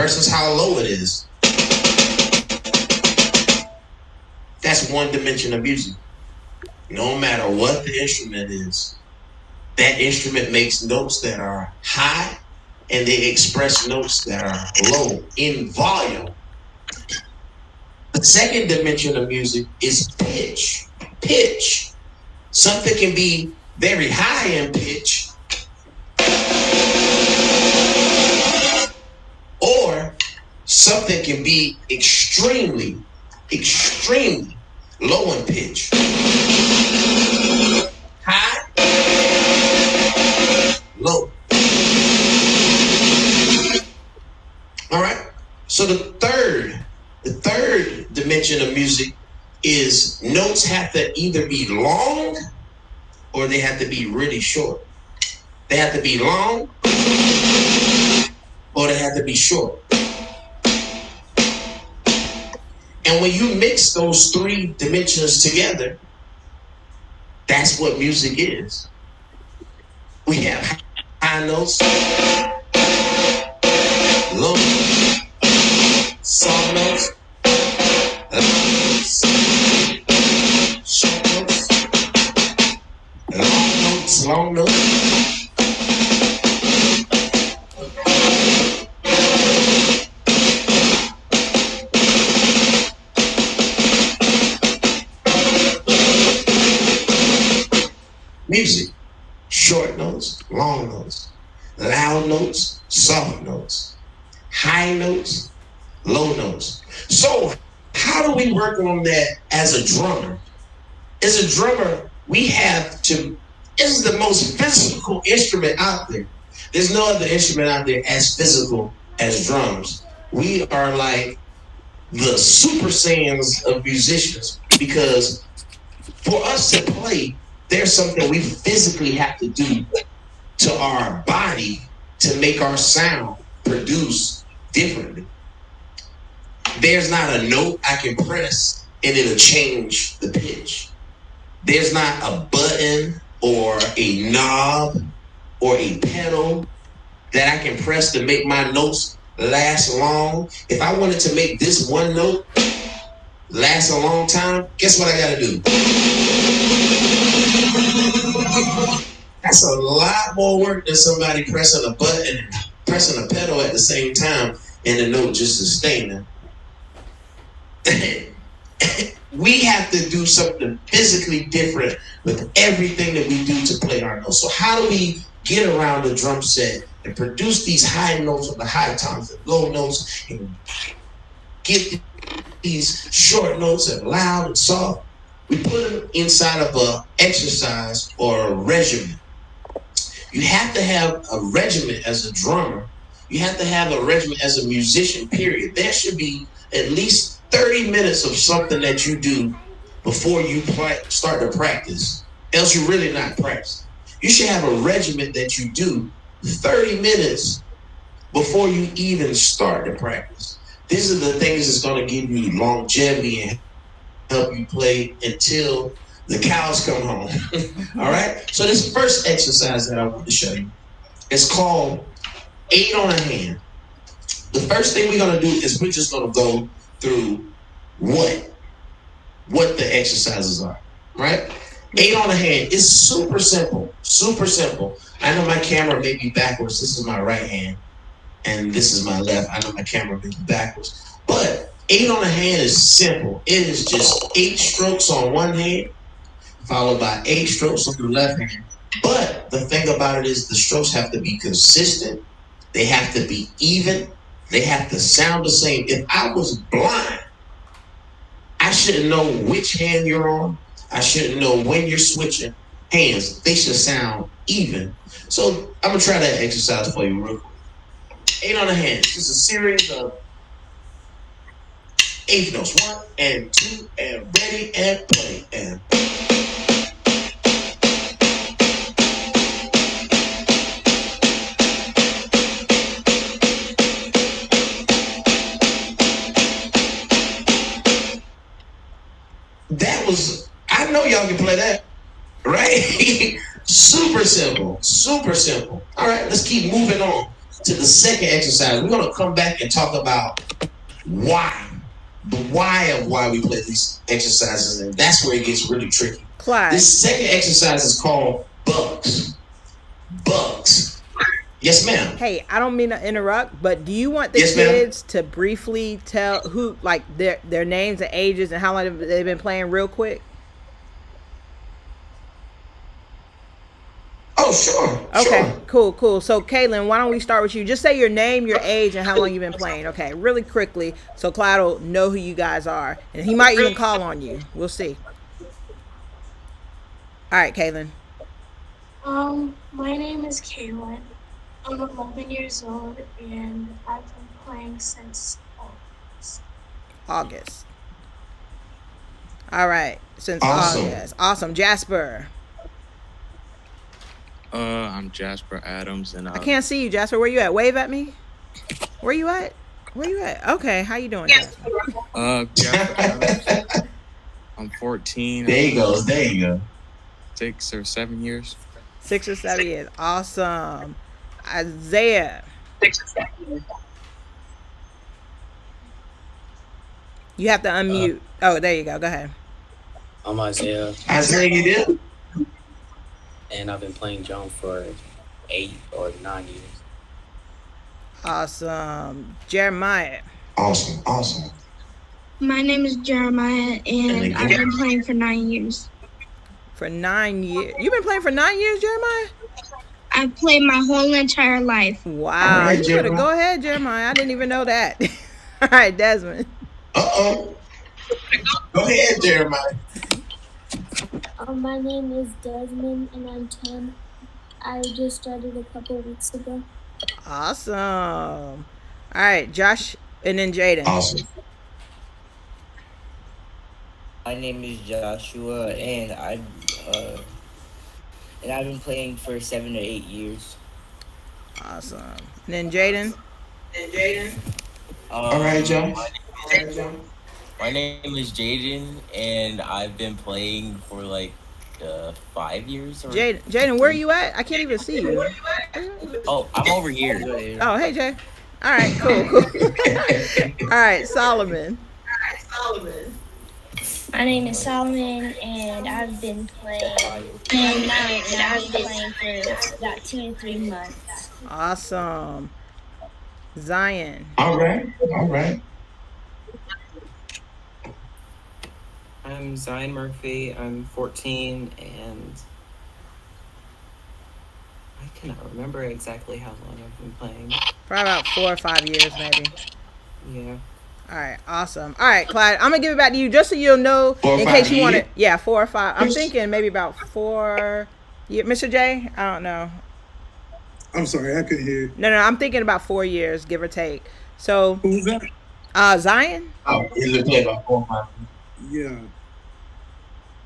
versus how low it is. That's one dimension of music. No matter what the instrument is, that instrument makes notes that are high and they express notes that are low in volume. The second dimension of music is pitch. Pitch. Something can be very high in pitch, or something can be extremely, extremely low in pitch. High, low. All right. So the third dimension of music is notes have to either be long or they have to be really short. They have to be long or they have to be short. And when you mix those three dimensions together, that's what music is. We have high notes, low notes, soft notes, short notes, long notes. Music, short notes, long notes, loud notes, soft notes, high notes, low notes. So how do we work on that as a drummer? As a drummer, we have to, this is the most physical instrument out there. There's no other instrument out there as physical as drums. We are like the Super Saiyans of musicians, because for us to play, there's something we physically have to do to our body to make our sound produce differently. There's not a note I can press and it'll change the pitch. There's not a button or a knob or a pedal that I can press to make my notes last long. If I wanted to make this one note last a long time, guess what I gotta do? That's a lot more work than somebody pressing a button and pressing a pedal at the same time and the note just sustaining. We have to do something physically different with everything that we do to play our notes. So how do we get around the drum set and produce these high notes or the high tones and low notes and get these short notes and loud and soft? We put them inside of an exercise or a regimen. You have to have a regimen as a drummer. You have to have a regimen as a musician, period. There should be at least 30 minutes of something that you do before you start to practice. Else you're really not practicing. You should have a regimen that you do 30 minutes before you even start to practice. These are the things that's going to give you longevity and help you play until the cows come home. All right? So this first exercise that I want to show you is called 8 on a hand. The first thing we're going to do is we're just going to go through what the exercises are, right? 8 on a hand is super simple, super simple. I know my camera may be backwards. This is my right hand, and this is my left. I know my camera may be backwards, but 8 on a hand is simple. It is just 8 strokes on one hand, followed by 8 strokes on the left hand. But the thing about it is the strokes have to be consistent. They have to be even. They have to sound the same. If I was blind, I shouldn't know which hand you're on. I shouldn't know when you're switching hands. They should sound even. So I'm going to try that exercise for you real quick. 8 on a hand. Just a series of 8 notes. 1 and 2 and ready and play and that was, I know y'all can play that, right? Super simple, super simple. All right, let's keep moving on. to the second exercise. We're going to come back and talk about why. The why of why we play these exercises, and that's where it gets really tricky. Clyde. This second exercise is called bugs. Bugs. Yes, ma'am. Hey, I don't mean to interrupt, but do you want the Yes, ma'am. kids to briefly tell who, like, their names and ages and how long they've been playing real quick? Oh, sure. Okay, Sure. cool. So, Kaylin, why don't we start with you? Just say your name, your age, and how long you've been playing. Okay, really quickly, so Clyde will know who you guys are, and he might even call on you. We'll see. All right, Kaylin. My name is Kaylin. I'm 11 years old and I've been playing since August. August. All right, since Awesome. August. Awesome, Jasper. I'm Jasper Adams, and I can't see you, Jasper. Where you at? Wave at me. Where you at? Where you at? Okay, how you doing, Jasper? Jasper Adams. I'm 14. There you go. There you go. 6 or 7 years. 6 or 7 years. Awesome. Isaiah. You have to unmute. Oh, there you go. Go ahead. I'm Isaiah, Isaiah, you did? and I've been playing drum for 8 or 9 years. Awesome. Jeremiah. Awesome. My name is Jeremiah and I've been playing for 9 years. For 9 years. You've been playing for 9 years, Jeremiah? I've played my whole entire life. Wow. Right, You better go ahead, Jeremiah. I didn't even know that. All right, Desmond. Uh-oh. Go ahead, Jeremiah. My name is Desmond and I'm 10. I just started a couple weeks ago. Awesome. All right, Josh and then Jaden. Awesome. My name is Joshua, and I've been playing for 7 or 8 years. Awesome. And then Jaden. All right, Josh. My name is Jaden, and I've been playing for like 5 years. Jaden, where are you at? I can't even see you. Oh, I'm over here. Oh, hey, Jay. All right, cool. All right, Solomon. My name is Solomon, and I've been playing. For about 2 to 3 months. Awesome. Zion. All right. I'm Zion Murphy. I'm 14, and I cannot remember exactly how long I've been playing. Probably about 4 or 5 years, maybe. Yeah. All right, awesome. All right, Clyde, I'm gonna give it back to you just so you'll know in case you want it. Yeah, 4 or 5. I'm thinking maybe about 4. Mr. J, I don't know. I'm sorry, I couldn't hear. No, I'm thinking about 4 years, give or take. So Who's that? Zion? Oh, he's been playing about 4 or 5. Yeah.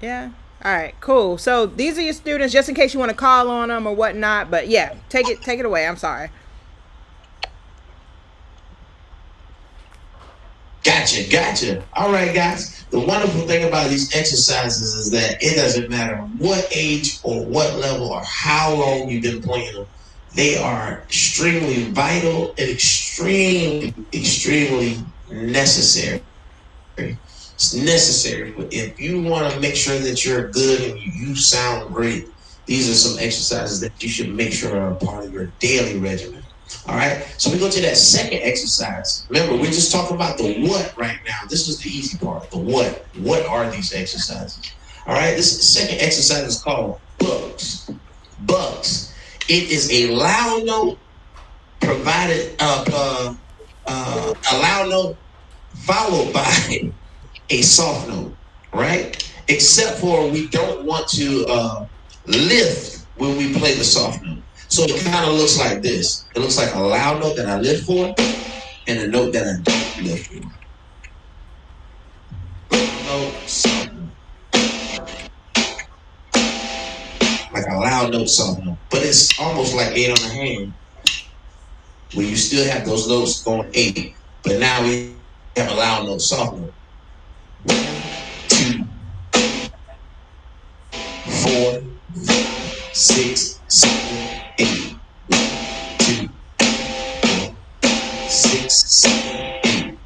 Yeah. All right, cool. So these are your students, just in case you want to call on them or whatnot. But yeah, take it away. I'm sorry. Gotcha. All right, guys. The wonderful thing about these exercises is that it doesn't matter what age or what level or how long you've been playing them. They are extremely vital and extremely necessary. It's necessary. If you want to make sure that you're good and you sound great, these are some exercises that you should make sure are a part of your daily regimen. All right, so we go to that second exercise. Remember, we're just talking about the what right now. This was the easy part, the what. What are these exercises? All right, this second exercise is called bugs. Bugs. It is a loud note provided, a loud note followed by a soft note, right? Except for we don't want to lift when we play the soft note. So it kind of looks like this. It looks like a loud note that I lift for and a note that I don't lift for. Note, soft note. Like a loud note, soft note. But it's almost like 8 on the hand, where you still have those notes going 8. But now we have a loud note, soft note. 2, 4, 6, 7, 8. 1, 2, 6, 7, 8.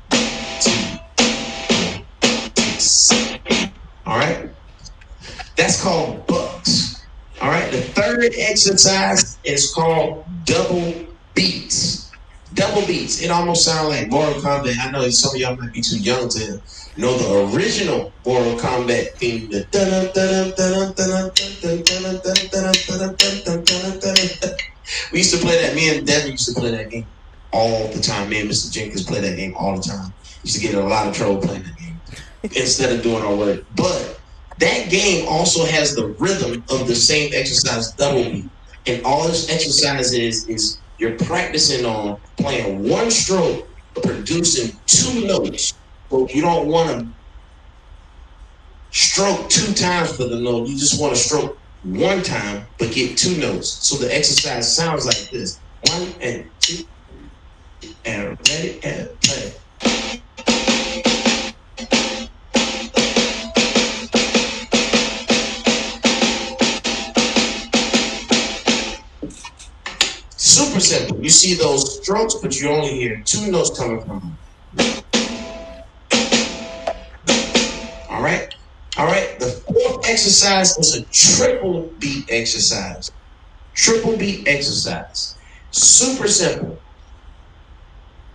2, 6. All right? That's called bucks. All right? The third exercise is called double beats. Double beats. It almost sounds like Mortal Kombat. I know some of y'all might be too young to know the original Mortal Kombat theme. We used to play that. Me and Devin used to play that game all the time. Me and Mr. Jenkins play that game all the time. Used to get in a lot of trouble playing that game instead of doing our work. But that game also has the rhythm of the same exercise, double beat. And all this exercise is you're practicing on playing one stroke, producing 2 notes. So you don't want to stroke 2 times for the note. You just want to stroke 1 time, but get 2 notes. So the exercise sounds like this: 1 and 2, and ready and play. Super simple. You see those strokes, but you only hear 2 notes coming from them. All right? All right? The 4th exercise is a triple beat exercise. Triple beat exercise. Super simple.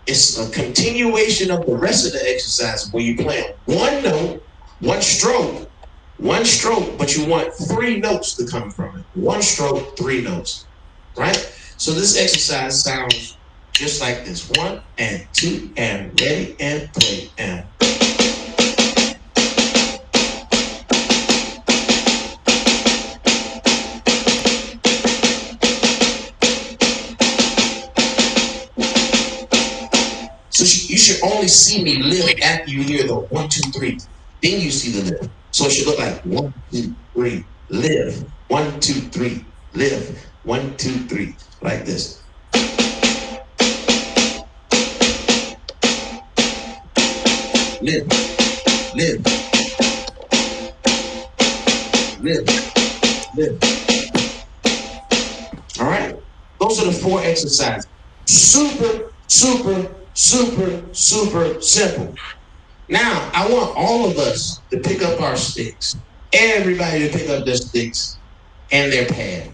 It's a continuation of the rest of the exercise where you play 1 note, 1 stroke, 1 stroke, but you want 3 notes to come from it. 1 stroke, 3 notes. Right? So this exercise sounds just like this: 1 and 2 and ready and play and. So you should only see me lift after you hear the 1, 2, 3. Then you see the lift. So it should look like 1, 2, 3, lift. 1, 2, 3, lift. 1, 2, 3, like this. Lift, lift, lift, lift. All right? Those are the 4 exercises. Super, super, super, super simple. Now, I want all of us to pick up our sticks. Everybody to pick up their sticks and their pad.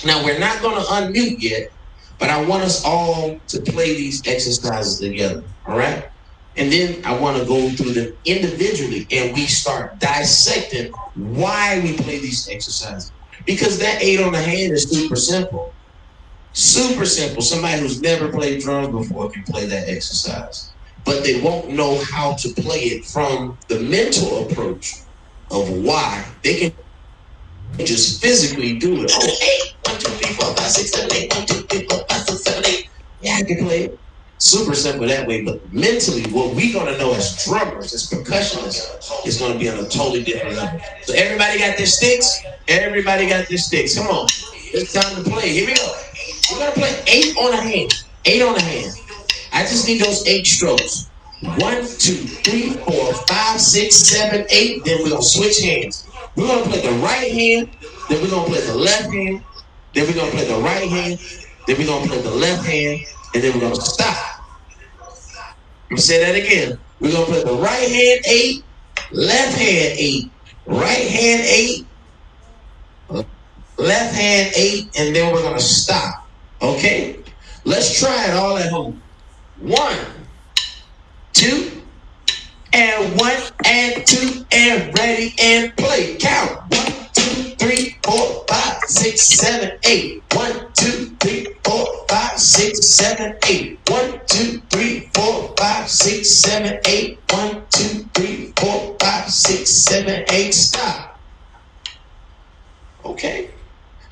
Now, we're not going to unmute yet, but I want us all to play these exercises together, all right? And then I want to go through them individually, and we start dissecting why we play these exercises. Because that 8 on the hand is super simple. Super simple. Somebody who's never played drums before can play that exercise. But they won't know how to play it from the mental approach of why. They can just physically do it. Oh, 8, 1, 2, 3, 4, 5, 6, 7, 8, 1, 2, 3, 4, 5, 6, 7, 8. Yeah, I can play it. Super simple that way, but mentally, what we're gonna know as drummers, as percussionists, is gonna be on a totally different level. So everybody got their sticks? Everybody got their sticks. Come on. It's time to play. Here we go. We're gonna play 8 on a hand. 8 on a hand. I just need those 8 strokes. 1, 2, 3, 4, 5, 6, 7, 8. Then we're gonna switch hands. We're gonna play the right hand, then we're gonna play the left hand, then we're gonna play the right hand, then we're gonna play the left hand, and then we're gonna stop. I'm gonna say that again. We're gonna play the right hand 8, left hand 8, right hand 8, left hand 8, and then we're gonna stop. Okay? Let's try it all at home. 1, 2, and 1 and 2 and ready and play. Count. 1, 2, 3, 4, 5, 6, 7, 8. 1, 2, 3, 4, 5, 6, 7, 8. 1, 2, 3, 4, 5, 6, 7, 8. 1, 2, 3, 4, 5, 6, 7, 8. Stop. Okay.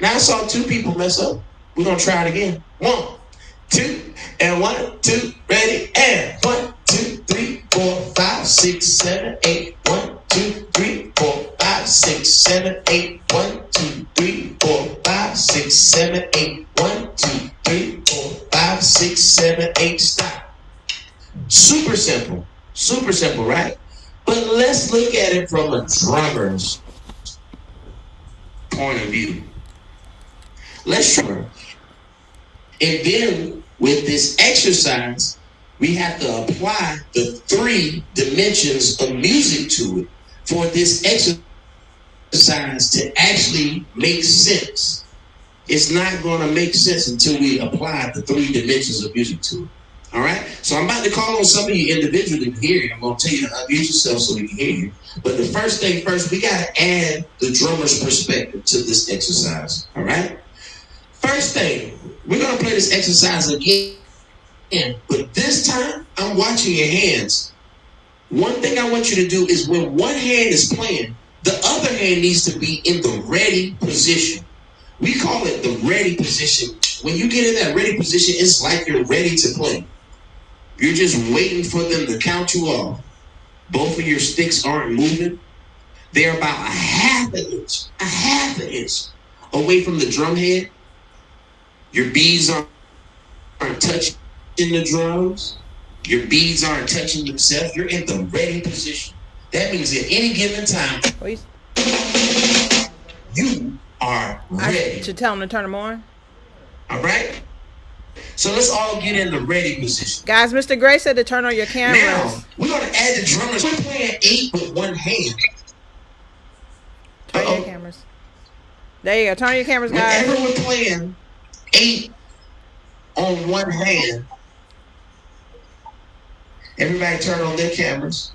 Now I saw 2 people mess up. We're gonna try it again. 1, 2, and 1, 2, ready, and 1, 2, 3, 4, 5, 6, 7, 8. 1, 2, 3, 4, 5, 6, 7, 8. 1, 2, 3, 4, 5, 6, 7, 8. 1, 2, 3, 4, 5, 6, 7, 8. Stop. Super simple. Super simple, right? But let's look at it from a drummer's point of view. Let's try. And then with this exercise, we have to apply the 3 dimensions of music to it for this exercise to actually make sense. It's not going to make sense until we apply the 3 dimensions of music to it. All right? So I'm about to call on some of you individually to hear you. I'm going to tell you to unmute yourself so we can hear you. But the first thing first, we got to add the drummer's perspective to this exercise. All right? First thing, we're going to play this exercise again. But this time, I'm watching your hands. One thing I want you to do is when one hand is playing, the other hand needs to be in the ready position. We call it the ready position. When you get in that ready position, it's like you're ready to play. You're just waiting for them to count you off. Both of your sticks aren't moving. They're about a half an inch away from the drum head. Your beads aren't touching the drums. Your beads aren't touching themselves. You're in the ready position. That means at any given time, you are ready. To tell them to turn them on. All right? So let's all get in the ready position. Guys, Mr. Gray said to turn on your cameras. Now, we're going to add the drummers. We're playing 8 with one hand. Turn your cameras. There you go. Turn on your cameras, guys. Whenever we're playing 8 on one hand, everybody turn on their cameras.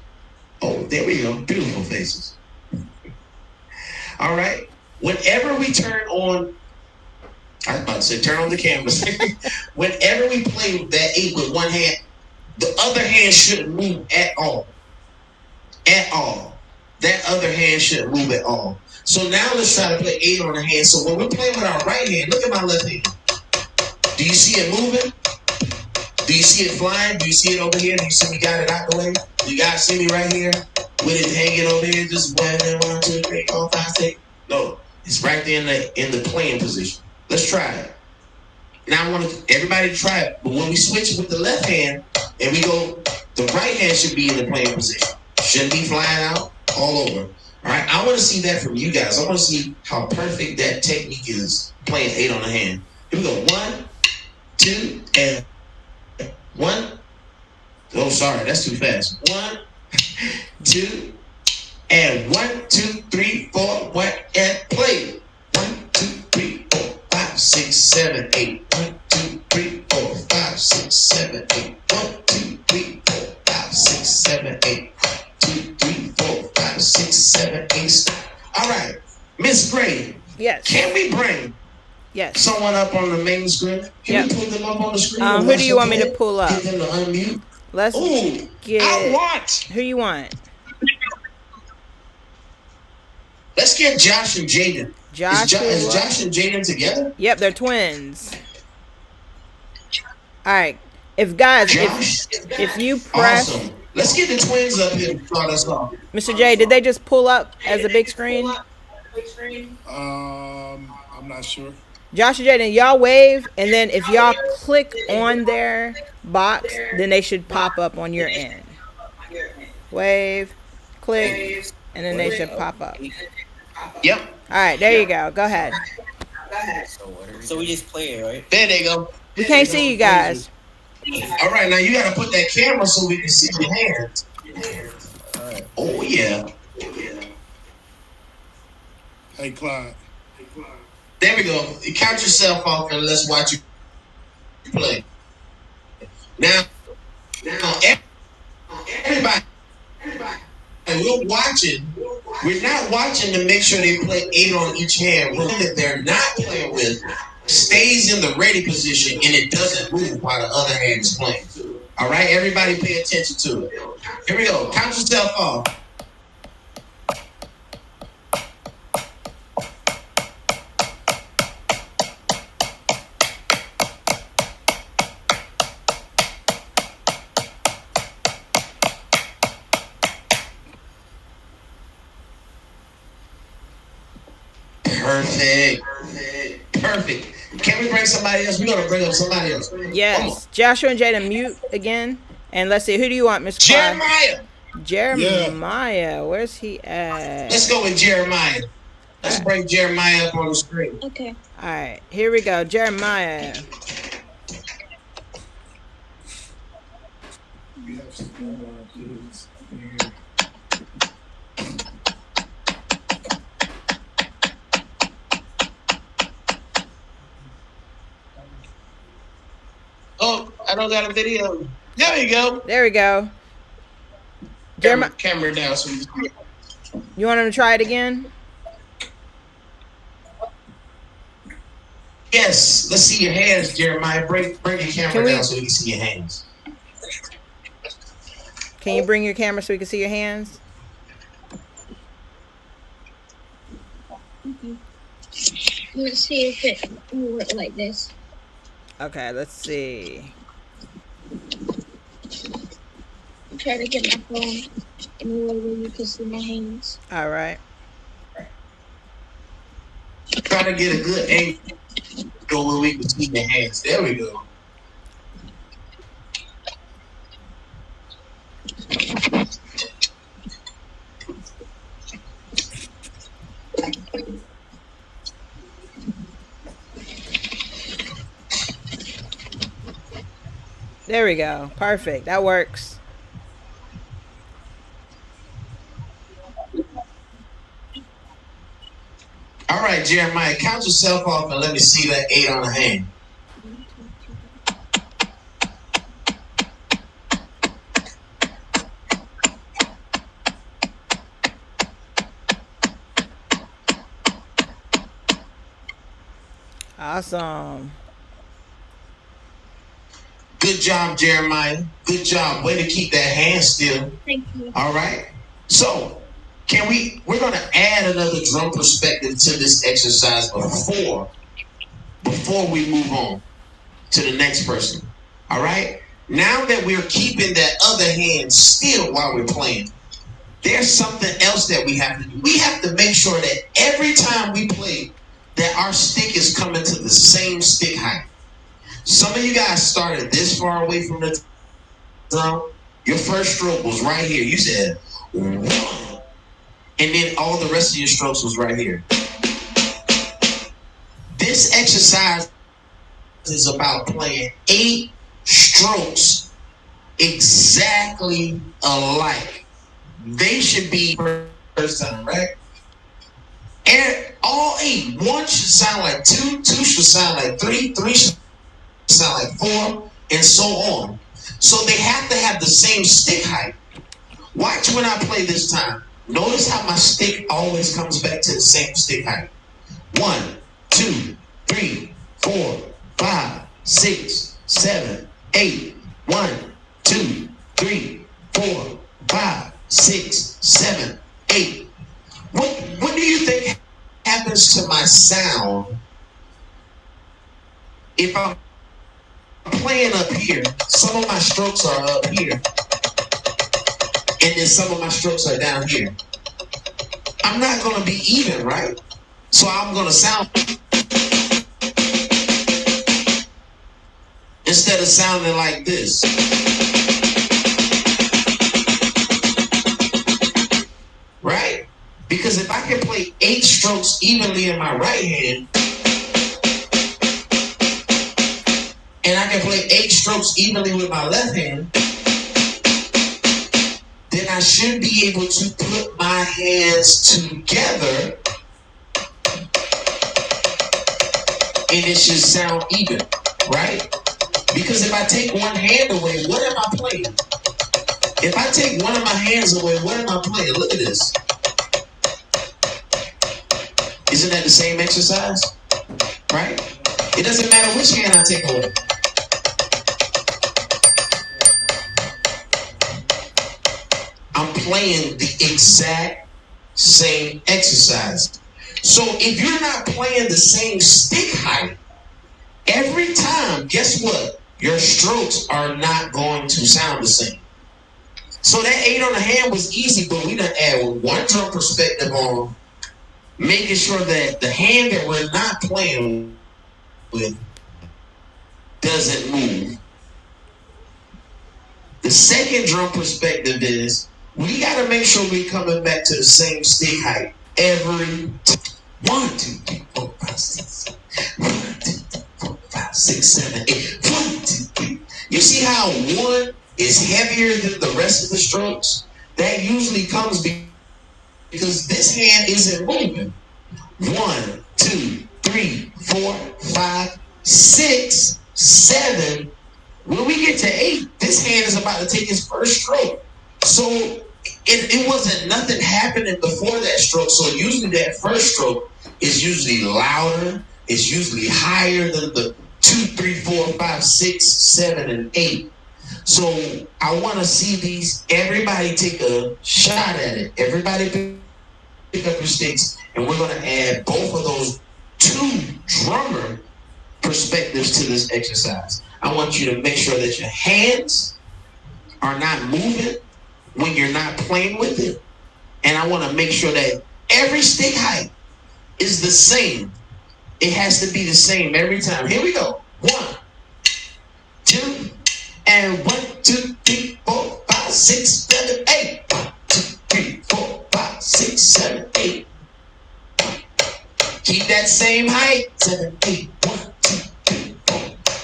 Oh, there we go. Beautiful faces. All right. Whenever we turn on, I was about to say turn on the cameras. Whenever we play that 8 with one hand, the other hand shouldn't move at all. At all. That other hand shouldn't move at all. So now let's try to play 8 on the hand. So when we're playing with our right hand, look at my left hand. Do you see it moving? Do you see it flying? Do you see it over here? Do you see me got it out the way? Do you guys see me right here? With it hanging over here, just 1, 2, 3, 4, 5, 6. No, it's right there in the playing position. Let's try it. Now I want everybody to try it. But when we switch with the left hand and we go, the right hand should be in the playing position. Shouldn't be flying out all over. All right, I want to see that from you guys. I want to see how perfect that technique is playing 8 on the hand. Here we go. 1, 2, and 1. Oh, sorry, that's too fast. 1, 2, and 1, 2, 3, 4, 1, and play. 1, 2, 3, 4, 5, 6, 7, 8. 1, 2, 3, 4, 5, 6, 7, 8. 1, 2, 3, 4, 5, 6, 7, 8. 2, 3, 4, 5, 6, 7, 8. All right, Miss Gray. Yes. Can we bring someone up on the main screen? Can we put them up on the screen? Who do you want me to pull up? Get them to unmute. Let's get. I want. Who you want? Let's get Josh and Jaden. Is Josh and Jaden together? Yep, they're twins. All right. If you press. Awesome. Let's get the twins up here to start us off. Mr. J, did they just pull up as a big screen? I'm not sure. Josh and Jaden, y'all wave, and then if y'all click on their box, then they should pop up on your end. Wave, click, and then they should pop up. Yep. All right, there you go. Go ahead. So we just play it, right? There they go. We can't see you guys. All right, now you got to put that camera so we can see your hands. Oh, yeah. Hey, Clyde. There we go. You count yourself off and let's watch you play. Now, everybody, we're watching. We're not watching to make sure they play 8 on each hand. One that they're not playing with stays in the ready position and it doesn't move while the other hand is playing. All right, everybody pay attention to it. Here we go. Count yourself off. Perfect. Can we bring somebody else? We're going to bring up somebody else. Yes. Joshua and Jaden, mute again. And let's see. Who do you want, Mr. Clyde? Jeremiah. Where's he at? Let's go with Jeremiah. Let's bring Jeremiah up on the screen. Okay. All right. Here we go. Jeremiah. We have kids in here. Oh, I don't got a video. There you go. There we go. Jeremiah, Camera down so we can see it. you want him to try it again? Yes, let's see your hands, Jeremiah. Bring your camera down so we can see your hands. Can you bring your camera so we can see your hands? Let's see if it will work like this. Okay, let's see. Try to get my phone in a way where you can see my hands. All right. Try to get a good angle where we can see your hands. There we go. There we go. Perfect. That works. All right, Jeremiah, count yourself off and let me see that 8 on the hand. Awesome. Good job, Jeremiah. Good job. Way to keep that hand still. Thank you. All right. So, we're going to add another drum perspective to this exercise before we move on to the next person. All right. Now that we're keeping that other hand still while we're playing, there's something else that we have to do. We have to make sure that every time we play, that our stick is coming to the same stick height. Some of you guys started this far away from the drum. Your first stroke was right here. You said 1. And then all the rest of your strokes was right here. This exercise is about playing 8 strokes exactly alike. They should be first time, right? And all 8. 1 should sound like 2, 2 should sound like 3, 3 should sound like 4, and so on. So they have to have the same stick height. Watch when I play this time. Notice how my stick always comes back to the same stick height. 1, 2, 3, 4, 5, 6, 7, 8. 1, 2, 3, 4, 5, 6, 7, 8. What do you think happens to my sound if I'm playing up here? Some of my strokes are up here, and then some of my strokes are down here. I'm not going to be even, right? So I'm going to sound instead of sounding like this. Right? Because if I can play 8 strokes evenly in my right hand, and I can play 8 strokes evenly with my left hand, then I should be able to put my hands together and it should sound even, right? Because if I take one hand away, what am I playing? If I take one of my hands away, what am I playing? Look at this. Isn't that the same exercise? Right? It doesn't matter which hand I take away. I'm playing the exact same exercise. So if you're not playing the same stick height, every time, guess what? Your strokes are not going to sound the same. So that 8 on the hand was easy, but we done add one drum perspective on making sure that the hand that we're not playing with doesn't move. The second drum perspective is we got to make sure we're coming back to the same stick height every 1, 2, 3, 4, 5, 6, 7. 1, 2, 3, 4, 5, 6, 7, 8. 1, 2, 3. You see how 1, is heavier than the rest of the strokes, that usually comes because this hand isn't moving. 1, 2, 3, 4, 5, 6, 7. When we get to 8, this hand is about to take its first stroke. So it wasn't nothing happening before that stroke. So usually that first stroke is usually louder. It's usually higher than the 2, 3, 4, 5, 6, 7, and 8. So I want to see these. Everybody take a shot at it. Everybody pick up your sticks, and we're going to add both of those 2 drummer perspectives to this exercise. I want you to make sure that your hands are not moving when you're not playing with it. And I want to make sure that every stick height is the same. It has to be the same every time. Here we go. 1, 2, and 1, 2, 3, 4, 5, 6, 7, 8. 1, 2, 3, 4, 5, 6, 7, 8. Keep that same height. 7, 8. 1, 2, 3, 4,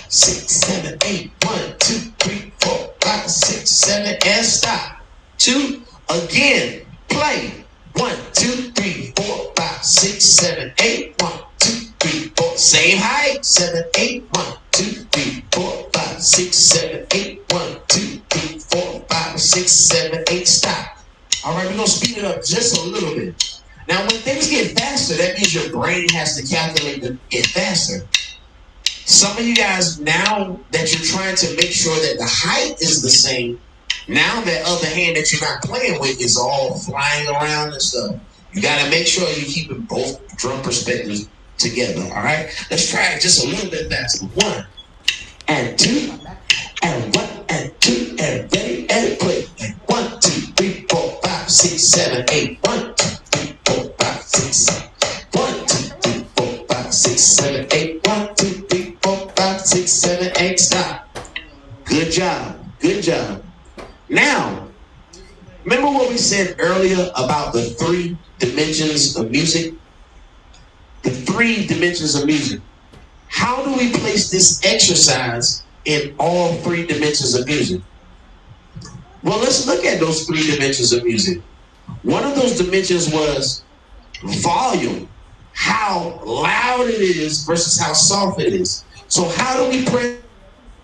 6, 7, 8. 1, 2, 3, 4, 5, 6, 7, and stop. 2. Again. Play. 1, 2, 3, 4, 5, 6, 7, 8. 1, 2, 3, 4. Same height. 7, 8. 1, 2, 3, 4, 5, 6, 7, 8. 1, 2, 3, 4, 5, 6, 7, 8. Stop. All right, we're going to speed it up just a little bit. Now, when things get faster, that means your brain has to calculate to get faster. Some of you guys, now that you're trying to make sure that the height is the same, now that other hand that you're not playing with is all flying around and stuff. You got to make sure you're keeping both drum perspectives together, all right? Let's try it just a little bit faster. 1, and 2, and 1, and 2, and ready, and play. And 1, 2, 3, 4, 5, 6, 7, 8. 1, 2, 3, 4, 5, 6, 7. 1, 2, 3, 4, 5, 6, 7, 8. 1, 2, 3, 4, 5, 6, 7, 8. Stop. Good job. Good job. Now, remember what we said earlier about the 3 dimensions of music? The 3 dimensions of music. How do we place this exercise in all 3 dimensions of music? Well, let's look at those 3 dimensions of music. One of those dimensions was volume, how loud it is versus how soft it is. So how do we place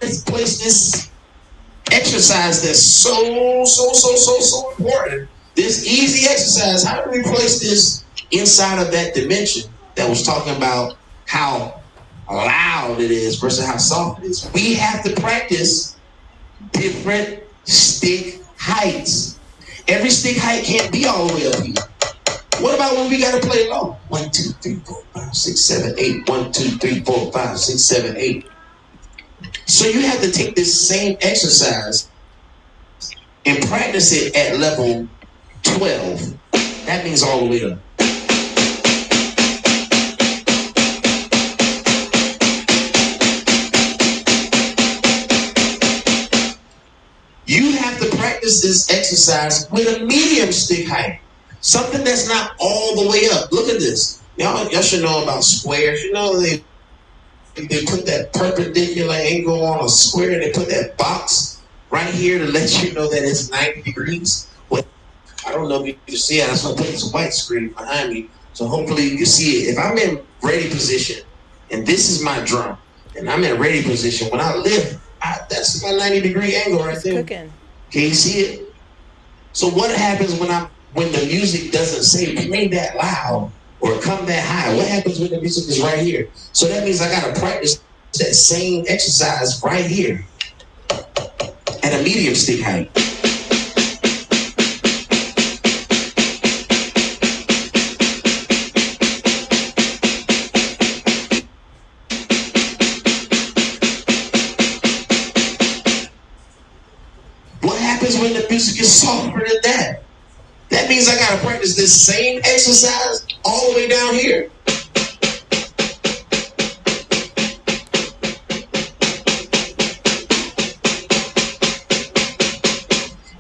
this exercise that's so important, this easy exercise? How do we place this inside of that dimension that was talking about how loud it is versus how soft it is? We have to practice different stick heights. Every stick height can't be all the way up here. What about when we got to play low? 1, 2, 3, 4, 5, 6, 7, 8. 1, 2, 3, 4, 5, 6, 7, 8. So you have to take this same exercise and practice it at level 12. That means all the way up. You have to practice this exercise with a medium stick height. Something that's not all the way up. Look at this. Y'all should know about squares. You know they put that perpendicular angle on a square and they put that box right here to let you know that it's 90 degrees. Well, I don't know if you can see it. I'm going to put this white screen behind me. So hopefully you can see it. If I'm in ready position and this is my drum and I'm in ready position, when I lift, that's my 90-degree angle right there. Cooking. Can you see it? So what happens when the music doesn't say play that loud or come that high? What happens when the music is right here? So that means I got to practice that same exercise right here at a medium stick height. What happens when the music is softer than that? That means I got to practice this same exercise all the way down here.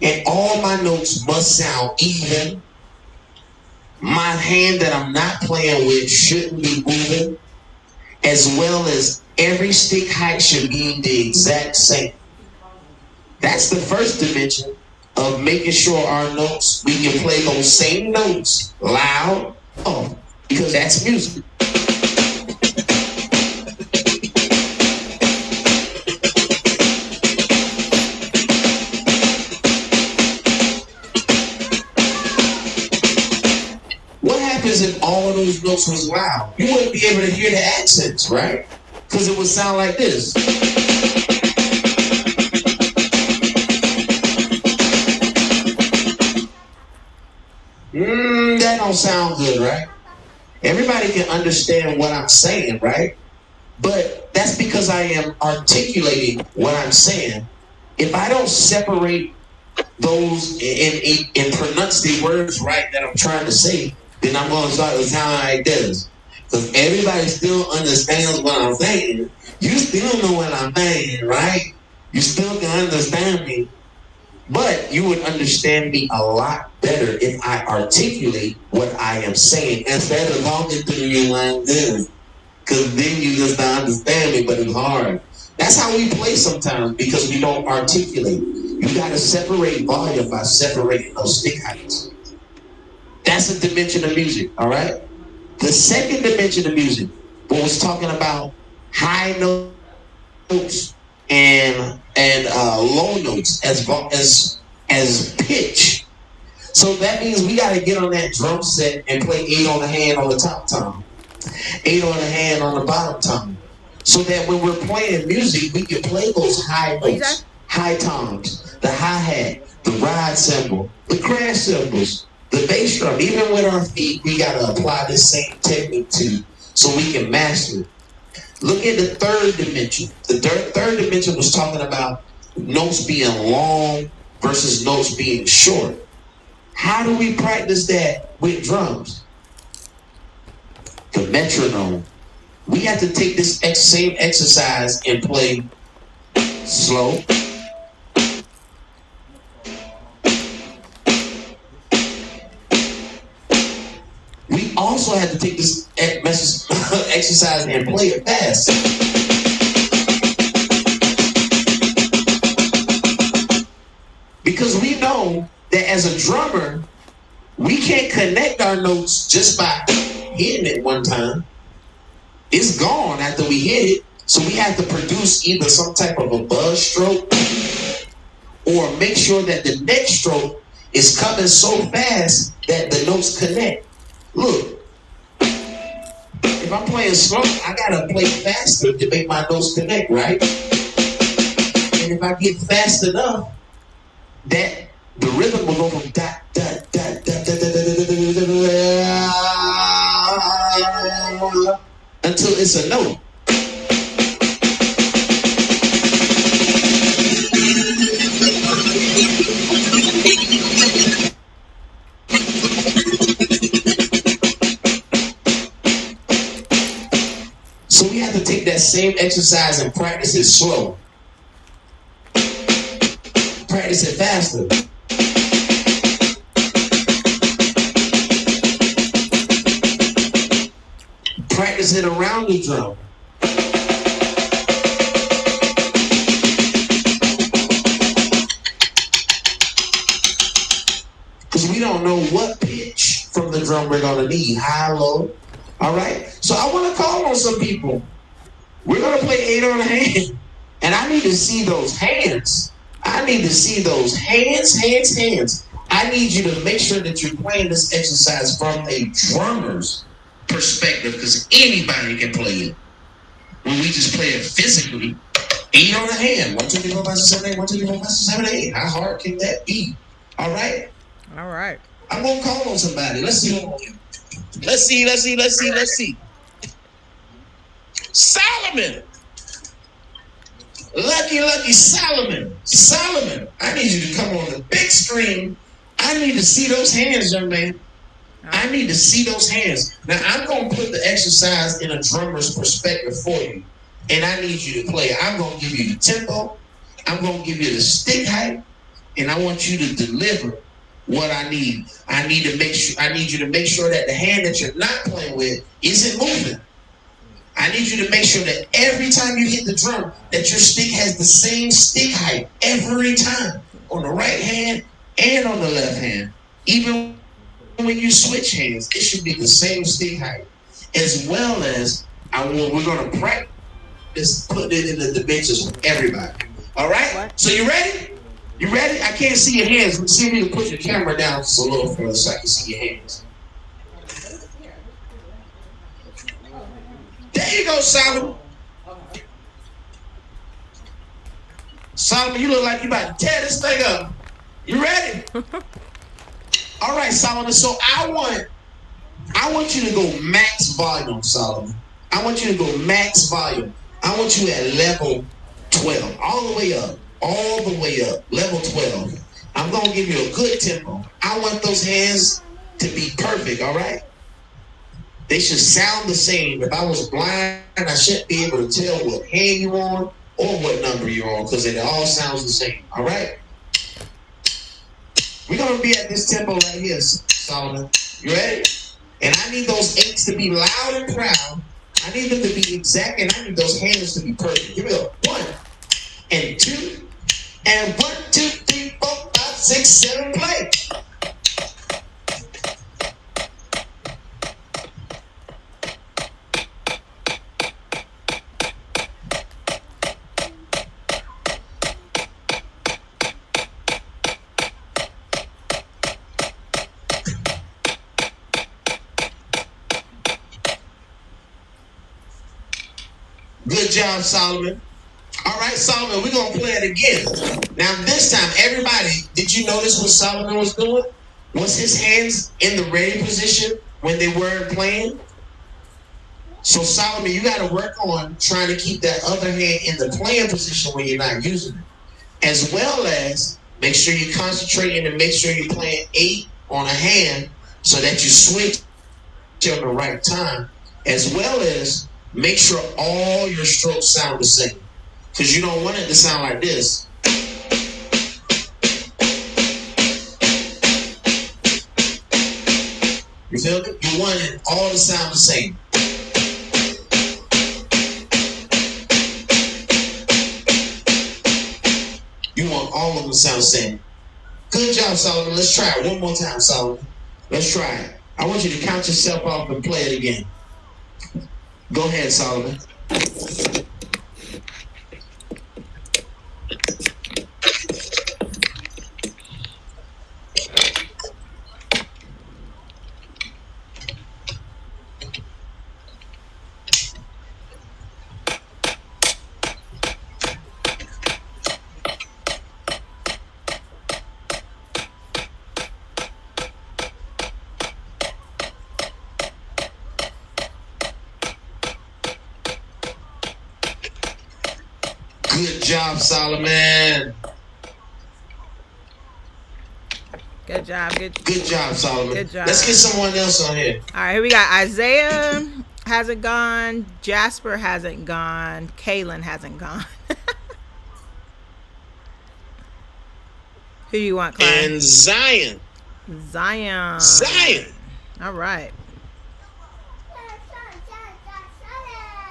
And all my notes must sound even. My hand that I'm not playing with shouldn't be moving, as well as every stick height should be the exact same. That's the first dimension of making sure our notes, we can play those same notes loud, because that's music. What happens if all of those notes was loud? You wouldn't be able to hear the accents, right? Because it would sound like this. That don't sound good, right? Everybody can understand what I'm saying, right? But that's because I am articulating what I'm saying. If I don't separate those and pronounce the words right that I'm trying to say, then I'm going to start to sound like this. Because everybody still understands what I'm saying. You still know what I'm saying, right? You still can understand me. But you would understand me a lot better if I articulate what I am saying instead of talking to you like this. Because then you just don't understand me, but it's hard. That's how we play sometimes because we don't articulate. You got to separate volume by separating those stick heights. That's a dimension of music, all right? The second dimension of music was talking about high notes and low notes as pitch. So that means we got to get on that drum set and play 8 on the hand on the top tom, 8 on the hand on the bottom tom, so that when we're playing music, we can play those high notes, high toms, the hi-hat, the ride cymbal, the crash cymbals, the bass drum. Even with our feet, we got to apply this same technique too, so we can master it. Look at the third dimension. The third dimension was talking about notes being long versus notes being short. How do we practice that with drums? The metronome. We have to take this same exercise and play slow, we also have to take this exercise and play it fast. Because we know that as a drummer, we can't connect our notes just by hitting it one time. It's gone after we hit it. So we have to produce either some type of a buzz stroke or make sure that the next stroke is coming so fast that the notes connect. Look, if I'm playing slow, I gotta play faster to make my notes connect, right? And if I get fast enough, that the rhythm will go from dot dot dot dot dot dot until it's a note. So we have to take that same exercise and practice it slow. Practice it faster. Practice it around the drum. Because we don't know what pitch from the drum we're going to need. High, low. All right? So I want to call on some people. We're going to play 8 on the hand. And I need to see those hands. I need to see those hands. I need you to make sure that you're playing this exercise from a drummer's perspective, because anybody can play it. When we just play it physically, 8 on the hand. 1, 2, 3, 4, 5, 6, 7, 8. 1, 2, 3, 4, 5, 6, 7, 8. How hard can that be? All right? All right. I'm going to call on somebody. Let's see. Let's see. Solomon. Lucky Solomon. I need you to come on the big screen. I need to see those hands, young man. I need to see those hands. Now, I'm going to put the exercise in a drummer's perspective for you. And I need you to play. I'm going to give you the tempo. I'm going to give you the stick height. And I want you to deliver what I need. I need you to make sure that the hand that you're not playing with isn't moving. I need you to make sure that every time you hit the drum, that your stick has the same stick height every time on the right hand and on the left hand. Even when you switch hands, it should be the same stick height. As well as we're going to practice putting it in the dimensions for everybody. All right? What? So you ready? You ready? I can't see your hands. See if you can put your camera down just a little further so I can see your hands. There you go, Solomon. Solomon, you look like you about to tear this thing up. You ready? All right, Solomon. So I want you to go max volume, Solomon. I want you to go max volume. I want you at level 12, all the way up, level 12. I'm gonna give you a good tempo. I want those hands to be perfect. All right. They should sound the same. If I was blind, I shouldn't be able to tell what hand you're on or what number you're on because it all sounds the same. All right? We're going to be at this tempo right here, Solomon. You ready? And I need those eights to be loud and proud. I need them to be exact, and I need those hands to be perfect. Here we go. 1 and 2 and 1, 2, 3, 4, 5, 6, 7, play. Good job, Solomon. All right, Solomon, we're going to play it again. Now, this time, everybody, did you notice what Solomon was doing? Was his hands in the ready position when they weren't playing? So, Solomon, you got to work on trying to keep that other hand in the playing position when you're not using it. As well as make sure you're concentrating and make sure you're playing 8 on a hand so that you switch at the right time. As well as make sure all your strokes sound the same. Because you don't want it to sound like this. You feel it? You want it all to sound the same. You want all of them to sound the same. Good job, Solomon. Let's try it one more time, Solomon. Let's try it. I want you to count yourself off and play it again. Go ahead, Solomon. Good job, Solomon. Good job. Good job, Solomon. Good job. Let's get someone else on here. All right, here we got Isaiah hasn't gone. Jasper hasn't gone. Kaylin hasn't gone. Who do you want, Clyde? And Zion. Zion. All right.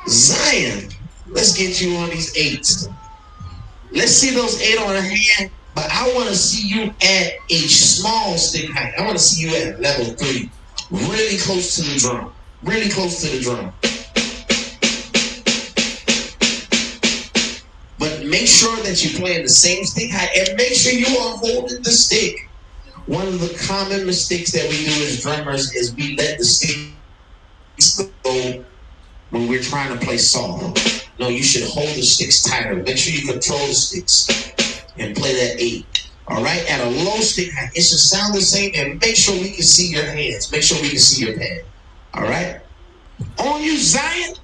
Zion. Let's get you on these 8s. Let's see those 8 on a hand, but I want to see you at a small stick height. I want to see you at level 3. Really close to the drum. Really close to the drum. But make sure that you're playing the same stick height and make sure you are holding the stick. One of the common mistakes that we do as drummers is we let the sticks go when we're trying to play soft. No, you should hold the sticks tighter. Make sure you control the sticks and play that 8. All right? At a low stick height, it should sound the same, and make sure we can see your hands. Make sure we can see your pad. All right? On you, Zion.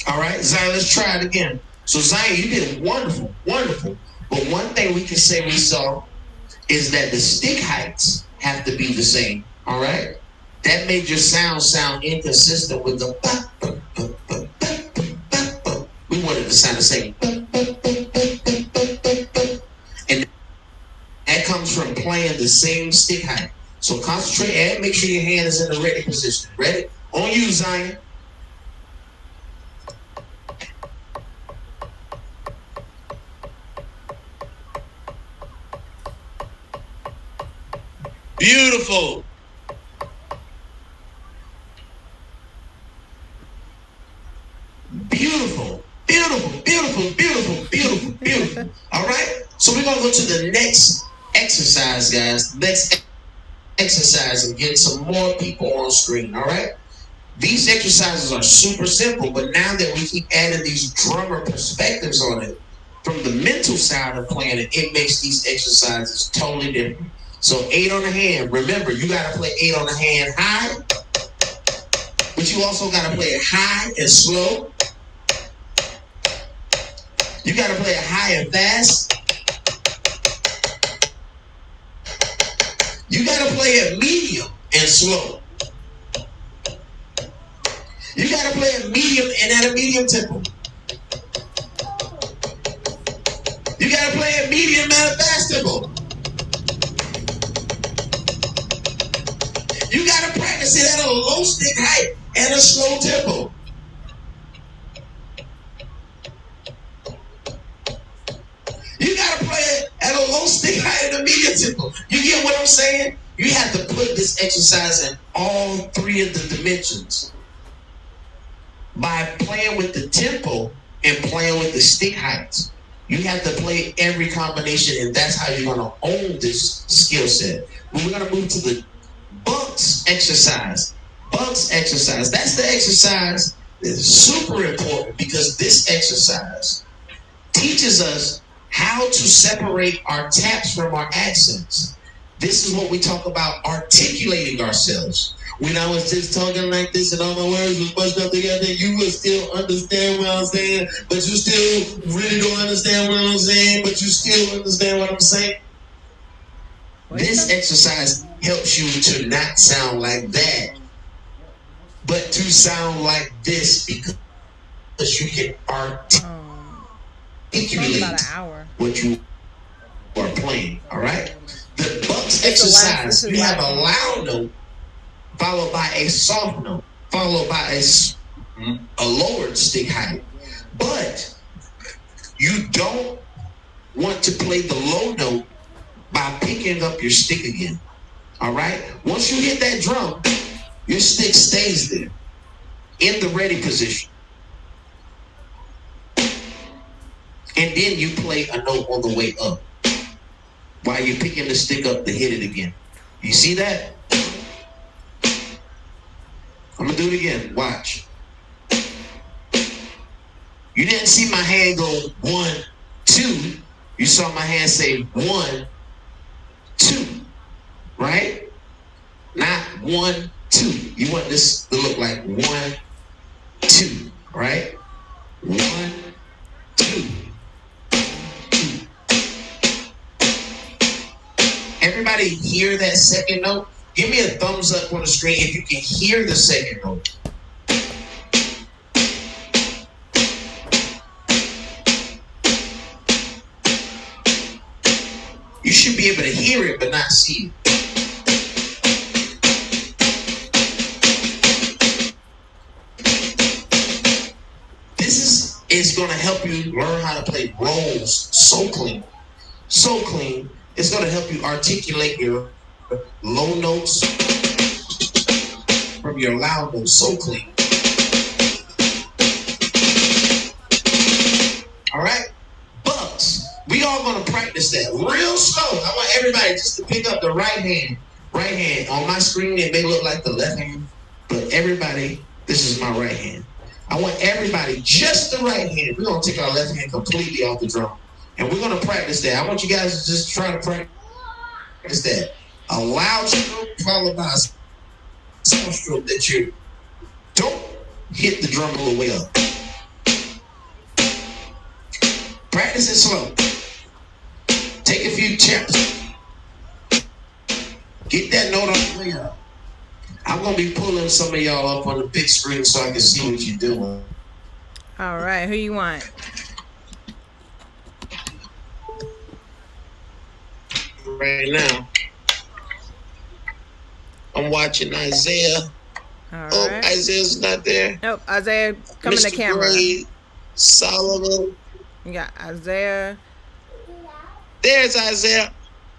All right. right, Zion, let's try it again. So Zion, you did wonderful, wonderful. But one thing we can say we saw is that the stick heights have to be the same. All right? That made your sound inconsistent with the we wanted to sound the same. And that comes from playing the same stick height. So concentrate and make sure your hand is in the ready position. Ready? On you, Zion. Beautiful. Beautiful. Beautiful, beautiful, beautiful, beautiful, beautiful. All right? So we're going to go to the next exercise, guys. Next exercise and get some more people on screen. All right? These exercises are super simple, but now that we keep adding these drummer perspectives on it, from the mental side of playing it, it makes these exercises totally different. So 8 on the hand. Remember, you got to play 8 on the hand high, but you also got to play it high and slow. You got to play it high and fast. You got to play it medium and slow. You got to play it medium and at a medium tempo. You got to play it medium at a fast tempo. You got to practice it at a low stick height and a slow tempo. You got to play it at a low stick height and a medium tempo. You get what I'm saying? You have to put this exercise in all 3 of the dimensions by playing with the tempo and playing with the stick heights. You have to play every combination, and that's how you're going to own this skill set. But we're going to move to the Bucks exercise. Bucks exercise. That's the exercise that is super important because this exercise teaches us how to separate our taps from our accents. This is what we talk about articulating ourselves. When I was just talking like this and all my words was bunched up together, you would still understand what I'm saying, but you still really don't understand what I'm saying, but you still understand what I'm saying. This exercise helps you to not sound like that, but to sound like this because you can articulate what you are playing. All right? The Bucks exercise, you have a loud note followed by a soft note, followed by a lowered stick height. But you don't want to play the low note by picking up your stick again. All right? Once you hit that drum, your stick stays there in the ready position. And then you play a note on the way up while you're picking the stick up to hit it again. You see that? I'm going to do it again. Watch. You didn't see my hand go 1, 2. You saw my hand say 1, 2. Right? Not 1, 2. You want this to look like 1, 2. Right? 1, 2. Everybody hear that second note? Give me a thumbs up on the screen if you can hear the second note. You should be able to hear it but not see it. This is going to help you learn how to play rolls so clean. So clean. It's going to help you articulate your low notes from your loud notes so clean. All right? Bucks. We all going to practice that real slow. I want everybody just to pick up the right hand. Right hand. On my screen, it may look like the left hand, but everybody, this is my right hand. I want everybody, just the right hand. We're going to take our left hand completely off the drum. And we're going to practice that. I want you guys to just try to practice that. A loud stroke followed by a soft stroke that you don't hit the drum all the way up. Practice it slow. Take a few steps. Get that note on the way up. I'm gonna be pulling some of y'all up on the big screen so I can see what you're doing. All right, who you want? Right now, I'm watching Isaiah. All Oh, right. Isaiah's not there. Nope, Isaiah, come in the Mr. camera. Gray, Solomon. You got Isaiah. There's Isaiah.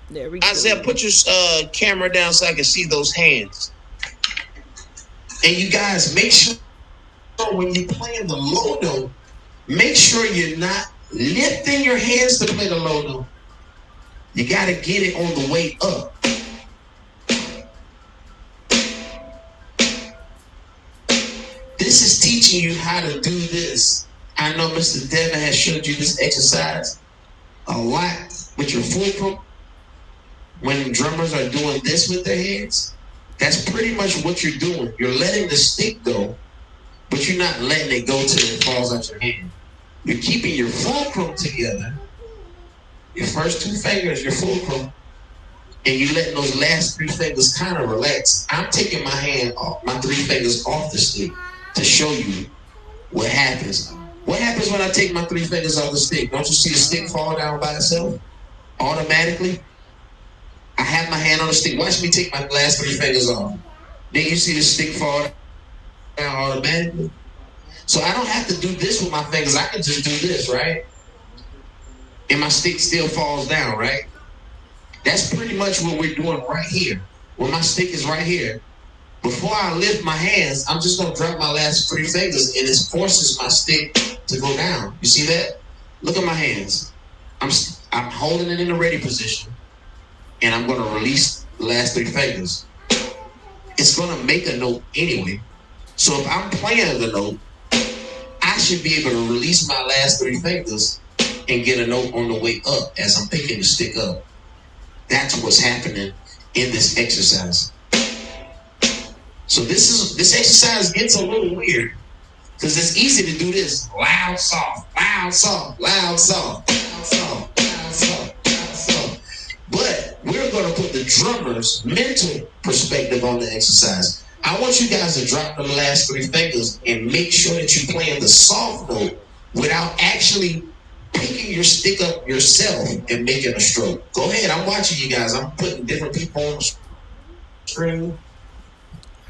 There we go. Isaiah, put your camera down so I can see those hands. And you guys, make sure when you're playing the low note, make sure you're not lifting your hands to play the low note. You got to get it on the way up. This is teaching you how to do this. I know Mr. Devin has showed you this exercise a lot with your fulcrum. When drummers are doing this with their hands, that's pretty much what you're doing. You're letting the stick go, but you're not letting it go till it falls out your hand. You're keeping your fulcrum together, your first two fingers, your fulcrum, and you letting those last three fingers kind of relax. I'm taking my hand off, my three fingers off the stick to show you what happens. What happens when I take my three fingers off the stick? Don't you see the stick fall down by itself automatically? I have my hand on the stick. Watch me take my last three fingers off. Then you see the stick fall down automatically. So I don't have to do this with my fingers. I can just do this, right? And my stick still falls down, right? That's pretty much what we're doing right here. When my stick is right here, before I lift my hands, I'm just going to drop my last three fingers, and it forces my stick to go down. You see that? Look at my hands. I'm holding it in the ready position, and I'm going to release the last three fingers. It's going to make a note anyway. So if I'm playing the note, I should be able to release my last three fingers and get a note on the way up as I'm picking the stick up. That's what's happening in this exercise. So this exercise gets a little weird because it's easy to do this loud, soft, loud, soft, loud, soft, loud, soft, loud, soft, loud, soft. But we're going to put the drummer's mental perspective on the exercise. I want you guys to drop the last three fingers and make sure that you're playing the soft note without actually picking your stick up yourself and making a stroke. Go ahead, I'm watching you guys. I'm putting different people on the screen.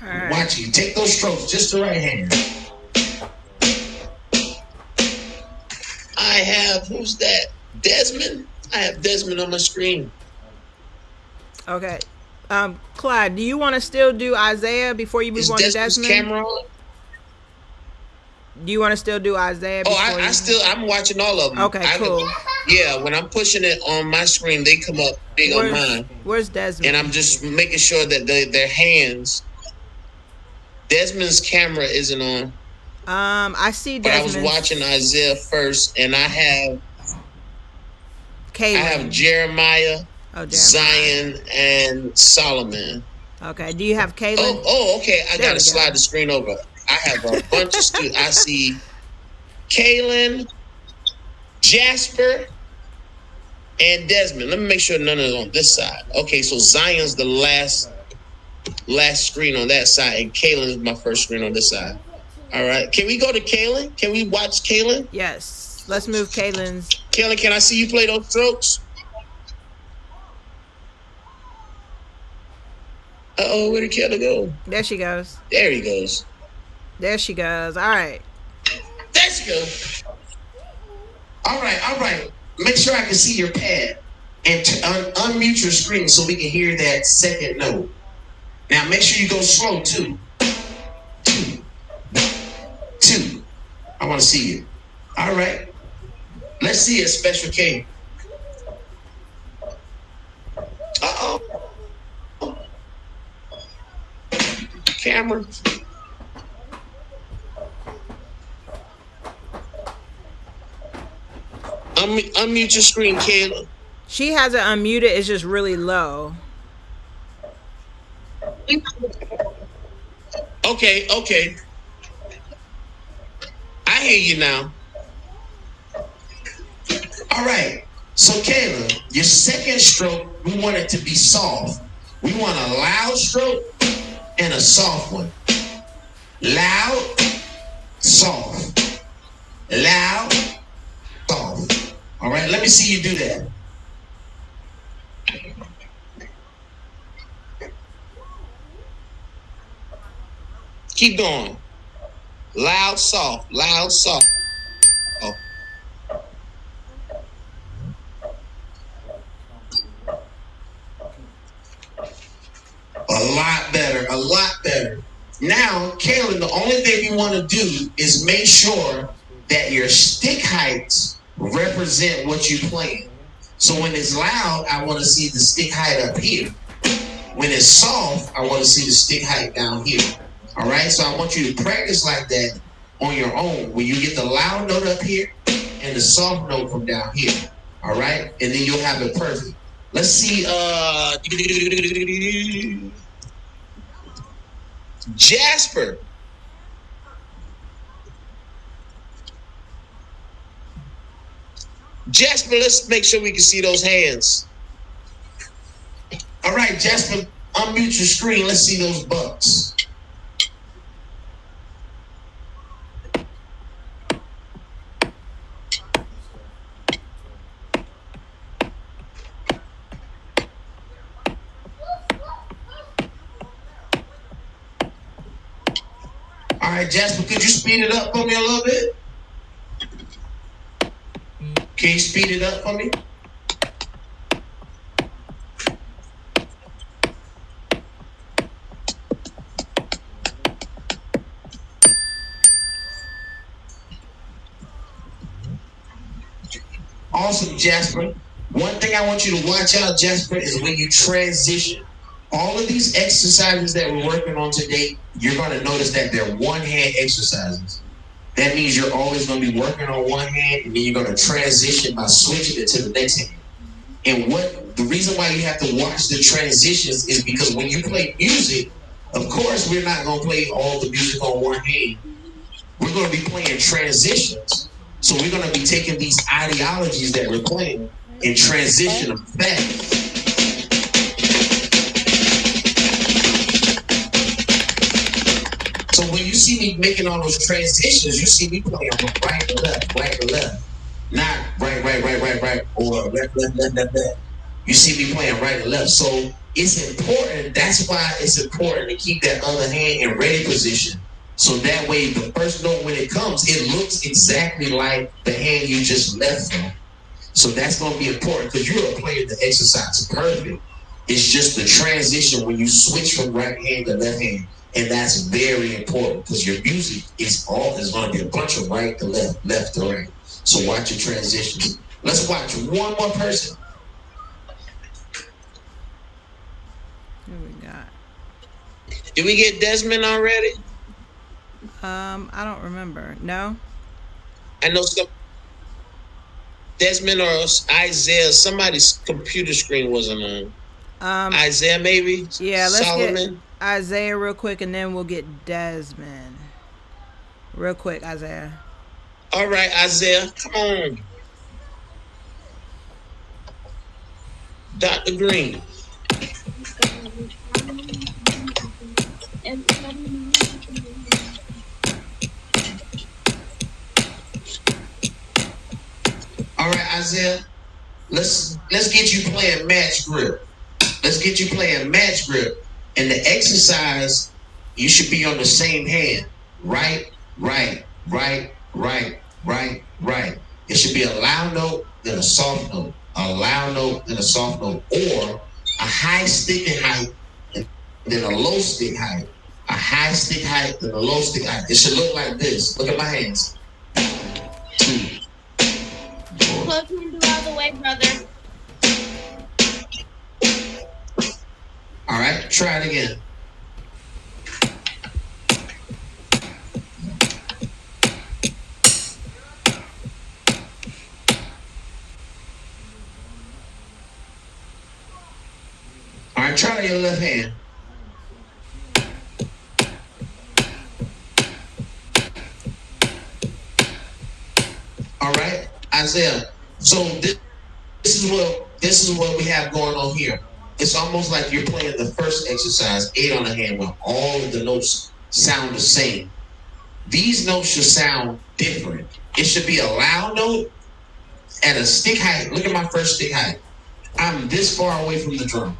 Right. Watch you. Take those strokes, just the right hand. I have, who's that? Desmond? I have Desmond on my screen. Okay. Clyde, do you want to still do Isaiah before you move on to Desmond? Camera on? Do you want to still do Isaiah? I'm watching all of them. Okay, cool. Yeah, when I'm pushing it on my screen, they come up big on mine. Where's Desmond? And I'm just making sure that their hands. Desmond's camera isn't on. I see Desmond. But I was watching Isaiah first, and I have Kaylin. I have Jeremiah, Zion, and Solomon. Okay. Do you have Kaylin? Okay. I gotta slide the screen over. I have a bunch of students. I see Kaylin, Jasper, and Desmond. Let me make sure none of them on this side. Okay, so Zion's the last screen on that side, and Kaylin is my first screen on this side. All right. Can we go to Kaylin? Can we watch Kaylin? Yes. Let's move Kaylin's. Kaylin, can I see you play those strokes? Uh-oh, where did Kaylin go? There she goes. There he goes. There she goes. All right. There she goes. All right. Make sure I can see your pad. And unmute your screen so we can hear that second note. Now make sure you go slow too. Two. I want to see you. All right. Let's see it, Special K. Uh-oh. Camera. Unmute your screen, Kayla. She has it unmuted. It's just really low. Okay. I hear you now. All right. So Kayla, your second stroke, we want it to be soft. We want a loud stroke and a soft one. Loud, soft. Loud, soft. All right, let me see you do that. Keep going. Loud, soft, loud, soft. Oh. A lot better, a lot better. Now, Kaylin, the only thing you want to do is make sure that your stick heights represent what you're playing. So when it's loud, I want to see the stick height up here. When it's soft, I want to see the stick height down here. All right, so I want you to practice like that on your own. When you get the loud note up here and the soft note from down here. All right, and then you'll have it perfect. Let's see. Jasper. Jasper, let's make sure we can see those hands. All right, Jasper, unmute your screen. Let's see those bucks. All right, Jasper, could you speed it up for me a little bit? Can you speed it up for me? Awesome, Jasper. One thing I want you to watch out, Jasper, is when you transition. All of these exercises that we're working on today, you're going to notice that they're one-hand exercises. That means you're always going to be working on one hand, and then you're going to transition by switching it to the next hand. And what the reason why you have to watch the transitions is because when you play music, of course, we're not going to play all the music on one hand. We're going to be playing transitions. So we're going to be taking these ideologies that we're playing and transition them back. So when you see me making all those transitions, you see me playing from right to left. Not right, or left. You see me playing right and left. So it's important. That's why it's important to keep that other hand in ready position. So that way, the first note when it comes, it looks exactly like the hand you just left from. So that's going to be important because you're a player that exercises perfect. It's just the transition when you switch from right hand to left hand. And that's very important because your music is going to be a bunch of right to left, left to right. So watch your transitions. Let's watch one more person. Who we got? Did we get Desmond already? I don't remember. No? I know some Desmond or Isaiah. Somebody's computer screen wasn't on. Isaiah, maybe? Yeah, let's Solomon? get Isaiah real quick, and then we'll get Desmond. Real quick, Isaiah. All right, Isaiah, come on. Dr. Green. All right, Isaiah, let's get you playing match grip. Let's get you playing match grip. And the exercise, you should be on the same hand. Right. It should be a loud note, then a soft note. A loud note, then a soft note. Or a high sticking height, and then a low stick height. A high stick height, then a low stick height. It should look like this. Look at my hands. 2, 4. Close window out of the way, brother. All right, try it again. All right, try your left hand. All right, Isaiah, So this is what we have going on here. It's almost like you're playing the first exercise, 8 on the hand, where all of the notes sound the same. These notes should sound different. It should be a loud note at a stick height. Look at my first stick height. I'm this far away from the drum.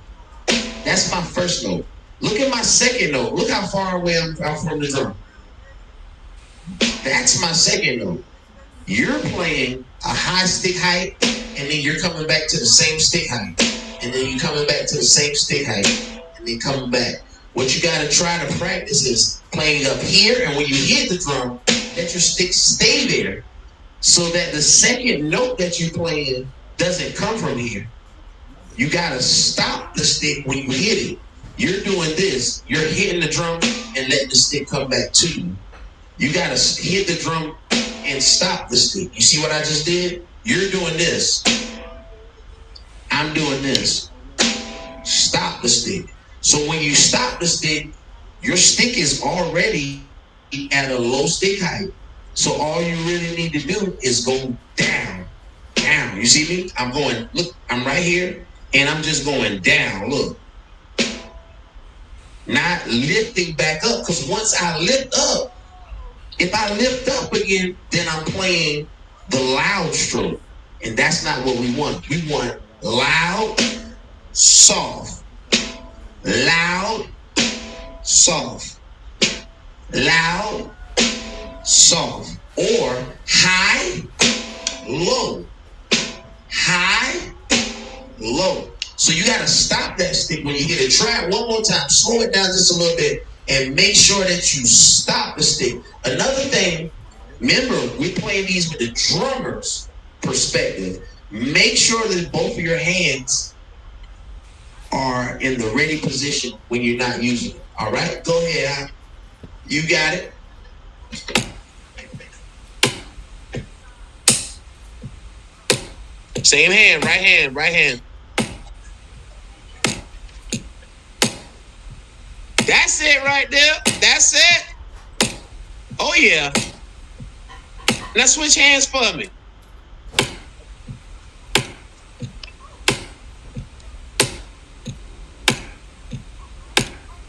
That's my first note. Look at my second note. Look how far away I'm from the drum. That's my second note. You're playing a high stick height, and then you're coming back to the same stick height. And then you're coming back to the same stick height, and then coming back. What you got to try to practice is playing up here, and when you hit the drum, let your stick stay there so that the second note that you're playing doesn't come from here. You got to stop the stick when you hit it. You're doing this. You're hitting the drum and letting the stick come back to you. You got to hit the drum and stop the stick. You see what I just did? You're doing this. I'm doing this. Stop the stick. So when you stop the stick, your stick is already at a low stick height. So all you really need to do is go down. Down. You see me? I'm going, look, I'm right here, and I'm just going down. Look. Not lifting back up, because once I lift up, if I lift up again, then I'm playing the loud stroke. And that's not what we want. We want loud, soft. Loud, soft. Loud, soft. Or high, low. High, low. So you got to stop that stick when you hit it. Try it one more time. Slow it down just a little bit and make sure that you stop the stick. Another thing, remember, we're playing these with the drummer's perspective. Make sure that both of your hands are in the ready position when you're not using it. All right? Go ahead. You got it. Same hand, right hand, right hand. That's it right there. That's it. Oh, yeah. Now switch hands for me.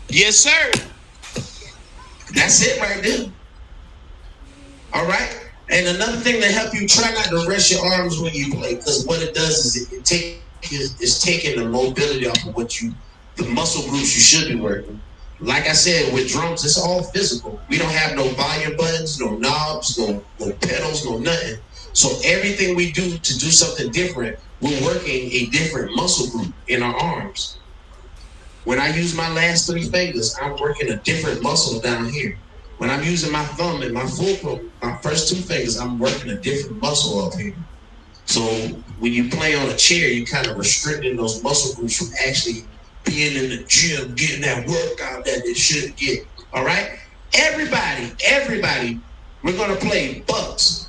Yes, sir. That's it right there. All right? And another thing to help you, try not to rest your arms when you play, because what it does is it's taking the mobility off of the muscle groups you should be working. Like I said, with drums, it's all physical. We don't have no volume buttons, no knobs, no pedals, no nothing. So everything we do to do something different, we're working a different muscle group in our arms. When I use my last 3 fingers, I'm working a different muscle down here. When I'm using my thumb and my my first 2 fingers, I'm working a different muscle up here. So when you play on a chair, you're kind of restricting those muscle groups from actually being in the gym, getting that workout that they should get. All right? Everybody, we're going to play bucks.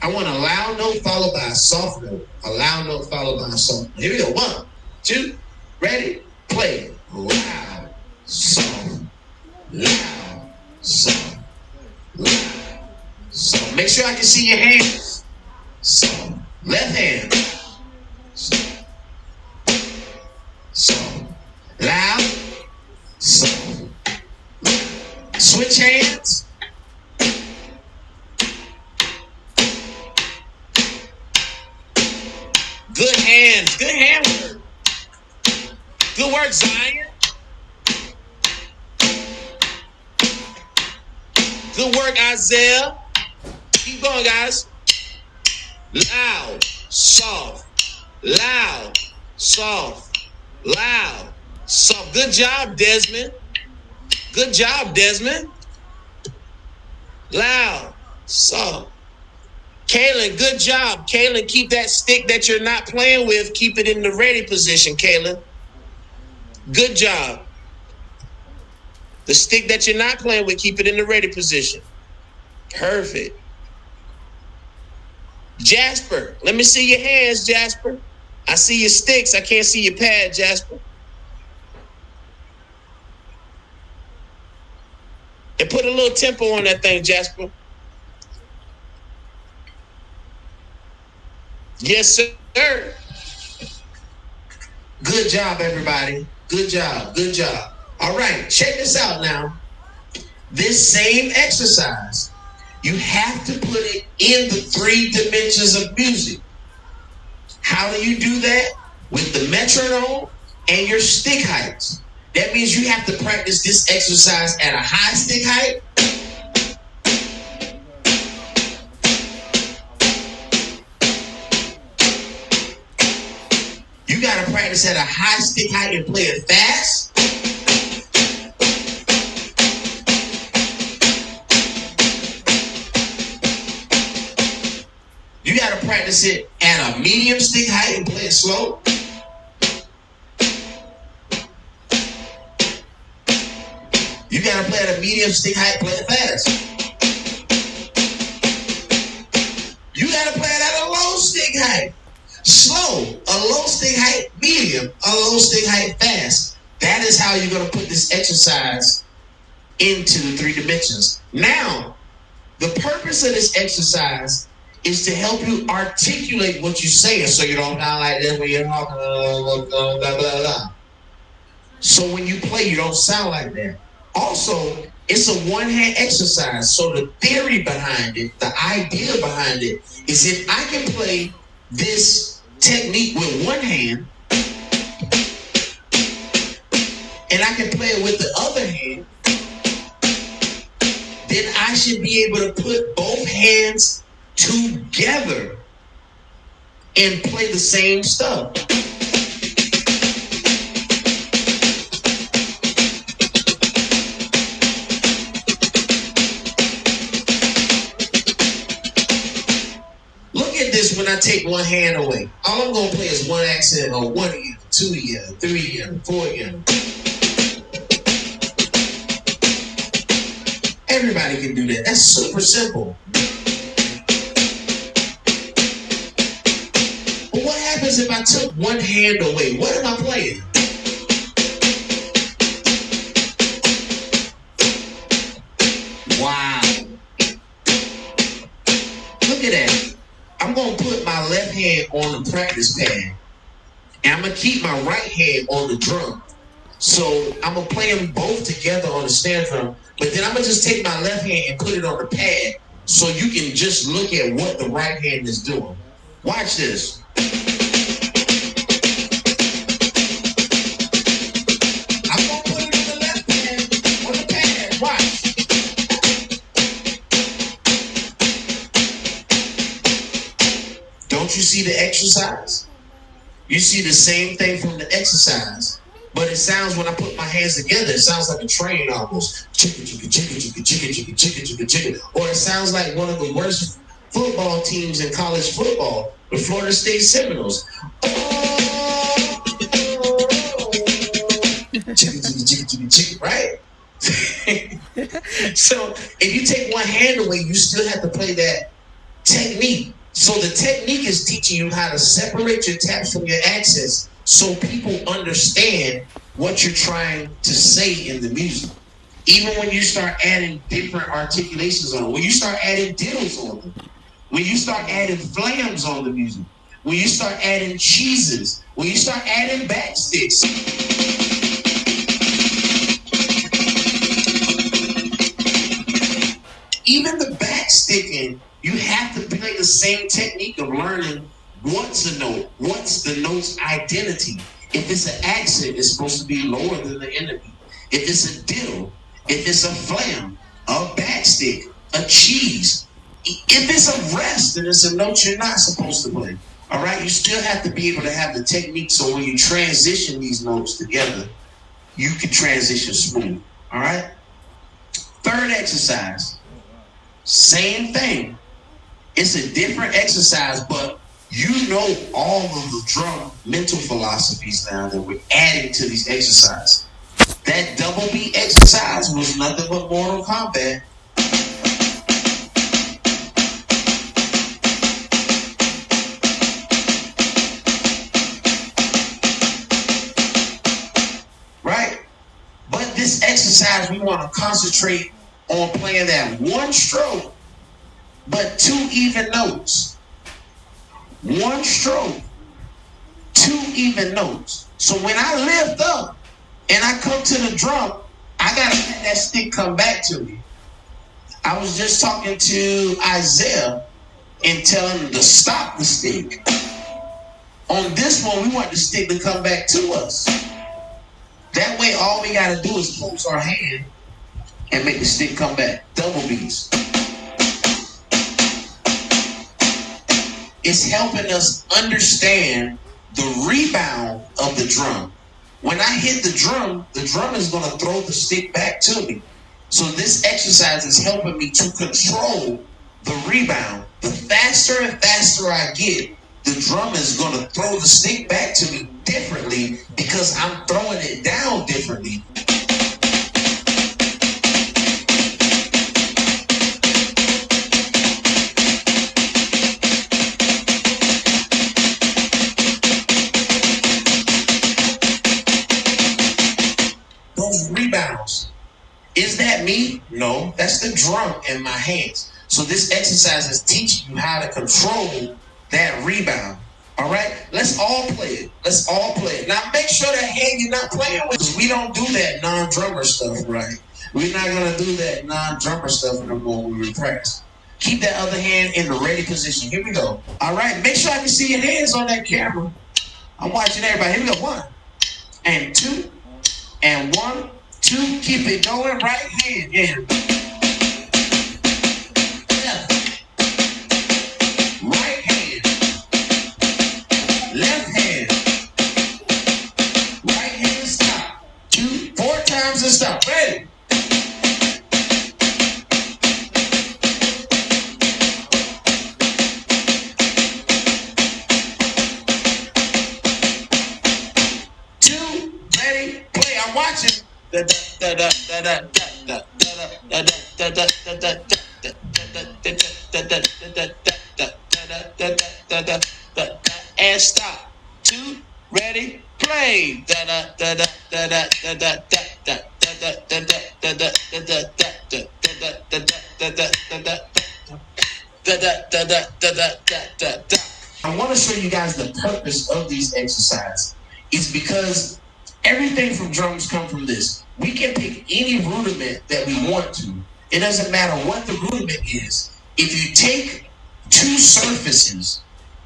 I want a loud note followed by a soft note. A loud note followed by a soft note. Here we go. 1, 2, ready, play. Loud, soft, loud, soft, loud, soft. Make sure I can see your hands. Soft. Left hand. Soft. Soft. Loud. Soft. Switch hands. Good hands. Good hand work. Good work, Zion. Good work, Isaiah. Keep going, guys. Loud, soft, loud, soft, loud, soft. Good job, Desmond. Good job, Desmond. Loud, soft. Kaylin, good job. Kaylin, keep that stick that you're not playing with, keep it in the ready position, Kaylin. Good job. The stick that you're not playing with, keep it in the ready position. Perfect. Jasper, let me see your hands, Jasper. I see your sticks. I can't see your pad, Jasper. And put a little tempo on that thing, Jasper. Yes, sir. Good job, everybody. Good job. Good job. All right, check this out now. This same exercise, you have to put it in the 3 dimensions of music. How do you do that? With the metronome and your stick heights. That means you have to practice this exercise at a high stick height. You got to practice at a high stick height and play it fast. You got to practice it at a medium stick height and play it slow. You got to play at a medium stick height, play it fast. You got to play it at a low stick height. Slow, a low stick height, medium, a low stick height, fast. That is how you're going to put this exercise into the 3 dimensions. Now, the purpose of this exercise is to help you articulate what you're saying so you don't sound like this when you're talking, blah, blah, blah, blah. So when you play, you don't sound like that. Also, it's a one-hand exercise. So the theory behind it, the idea behind it, is if I can play this technique with one hand, and I can play it with the other hand, then I should be able to put both hands together and play the same stuff. Look at this when I take one hand away. All I'm going to play is one accent on 1 ear, 2 ear, 3 ear, 4 ear. Everybody can do that. That's super simple. But what happens if I took one hand away? What am I playing? Wow. Look at that. I'm going to put my left hand on the practice pad. And I'm going to keep my right hand on the drum. So I'm going to play them both together on the snare drum. But then I'm going to just take my left hand and put it on the pad so you can just look at what the right hand is doing. Watch this. I'm going to put it on the left hand, on the pad. Watch. Don't you see the exercise? You see the same thing from the exercise. But it sounds, when I put my hands together, it sounds like a train almost. Chicka, chicka, chicka, chicka, chicka, chicka, chicka, chicka, chicka. Or it sounds like one of the worst football teams in college football, the Florida State Seminoles. Chicka, chicka, chicka, chicka, chicka, right? So if you take one hand away, you still have to play that technique. So the technique is teaching you how to separate your taps from your accents so people understand what you're trying to say in the music. Even when you start adding different articulations on it, when you start adding diddles on it, when you start adding flams on the music, when you start adding cheeses, when you start adding backsticks. Even the backsticking, you have to play the same technique of learning what's a note, what's the note's identity. If it's an accent, it's supposed to be lower than the enemy. If it's a diddle, if it's a flam, a backstick, a cheese, if it's a rest, then it's a note you're not supposed to play. All right, you still have to be able to have the technique so when you transition these notes together, you can transition smooth. All right. Third exercise, same thing. It's a different exercise, but you know all of the drum mental philosophies now that we're adding to these exercises. That double beat exercise was nothing but Mortal Kombat. Right? But this exercise, we want to concentrate on playing that one stroke, but 2 even notes. one stroke, 2 even notes. So when I lift up and I come to the drum, I gotta let that stick come back to me. I was just talking to Isaiah and telling him to stop the stick. On this one, we want the stick to come back to us. That way, all we gotta do is close our hand and make the stick come back. Double beats. It's helping us understand the rebound of the drum. When I hit the drum is going to throw the stick back to me. So this exercise is helping me to control the rebound. The faster and faster I get, the drum is going to throw the stick back to me differently because I'm throwing it down differently. Those rebounds, is that me? No, that's the drum in my hands. So this exercise is teaching you how to control that rebound. All right, let's all play it. Let's all play it. Now make sure that hand you're not playing with. We don't do that non-drummer stuff, right? We're not gonna do that non-drummer stuff no more when we practice. Keep that other hand in the ready position. Here we go. All right, make sure I can see your hands on that camera. I'm watching everybody. Here we go. 1 and 2 and 1, 2. Keep it going. Right hand in. Right hand. Left hand. Right hand stop. 2, 4 times and stop. Ready? I'm watching. And stop. 2, ready, play. I want to show you guys the purpose of these exercises. It's because everything from drums come from this. We can pick any rudiment that we want to. It doesn't matter what the rudiment is. If you take 2 surfaces,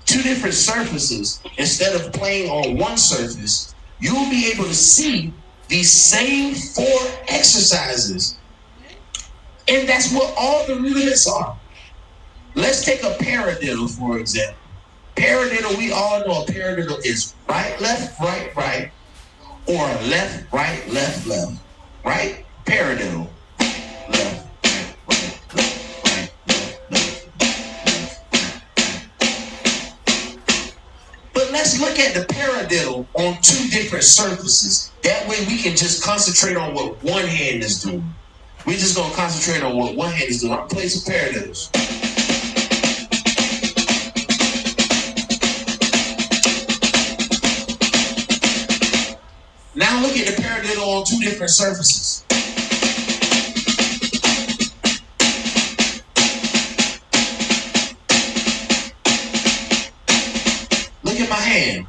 2 different surfaces, instead of playing on one surface, you'll be able to see these same 4 exercises. And that's what all the rudiments are. Let's take a paradiddle, for example. Paradiddle, we all know a paradiddle is right, left, right, or left, right, left. Right? Paradiddle. Left, right, left. But let's look at the paradiddle on 2 different surfaces. That way we can just concentrate on what one hand is doing. We're just going to concentrate on what one hand is doing. I'm going to play some paradiddles. Now look at the paradiddle on 2 different surfaces. Look at my hand.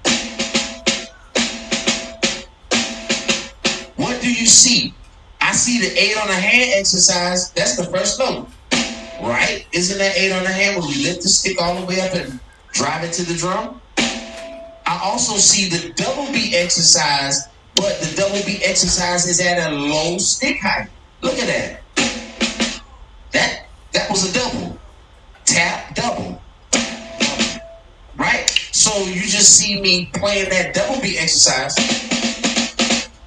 What do you see? I see the 8 on the hand exercise. That's the first note, right? Isn't that 8 on the hand when we lift the stick all the way up and drive it to the drum? I also see the double beat exercise, but the double beat exercise is at a low stick height. Look at that. That was a double. Tap, double. Right? So you just see me playing that double beat exercise.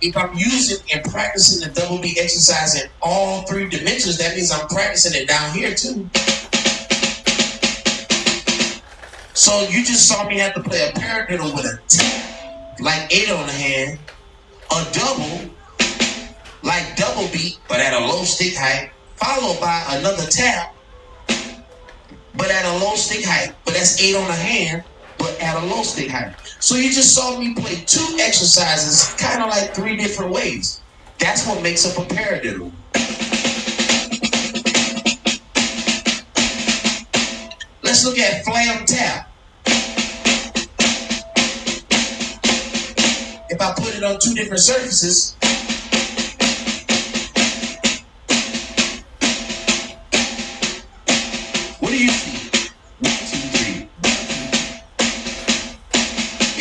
If I'm using and practicing the double beat exercise in all 3 dimensions, that means I'm practicing it down here too. So you just saw me have to play a paradiddle with a tap, like 8 on the hand, a double, like double beat, but at a low stick height, followed by another tap, but at a low stick height, but that's 8 on the hand, but at a low stick height. So you just saw me play 2 exercises, kind of like 3 different ways. That's what makes up a paradiddle. Let's look at flam tap. if I put it on two different surfaces, what do you see? 1, 2, 3.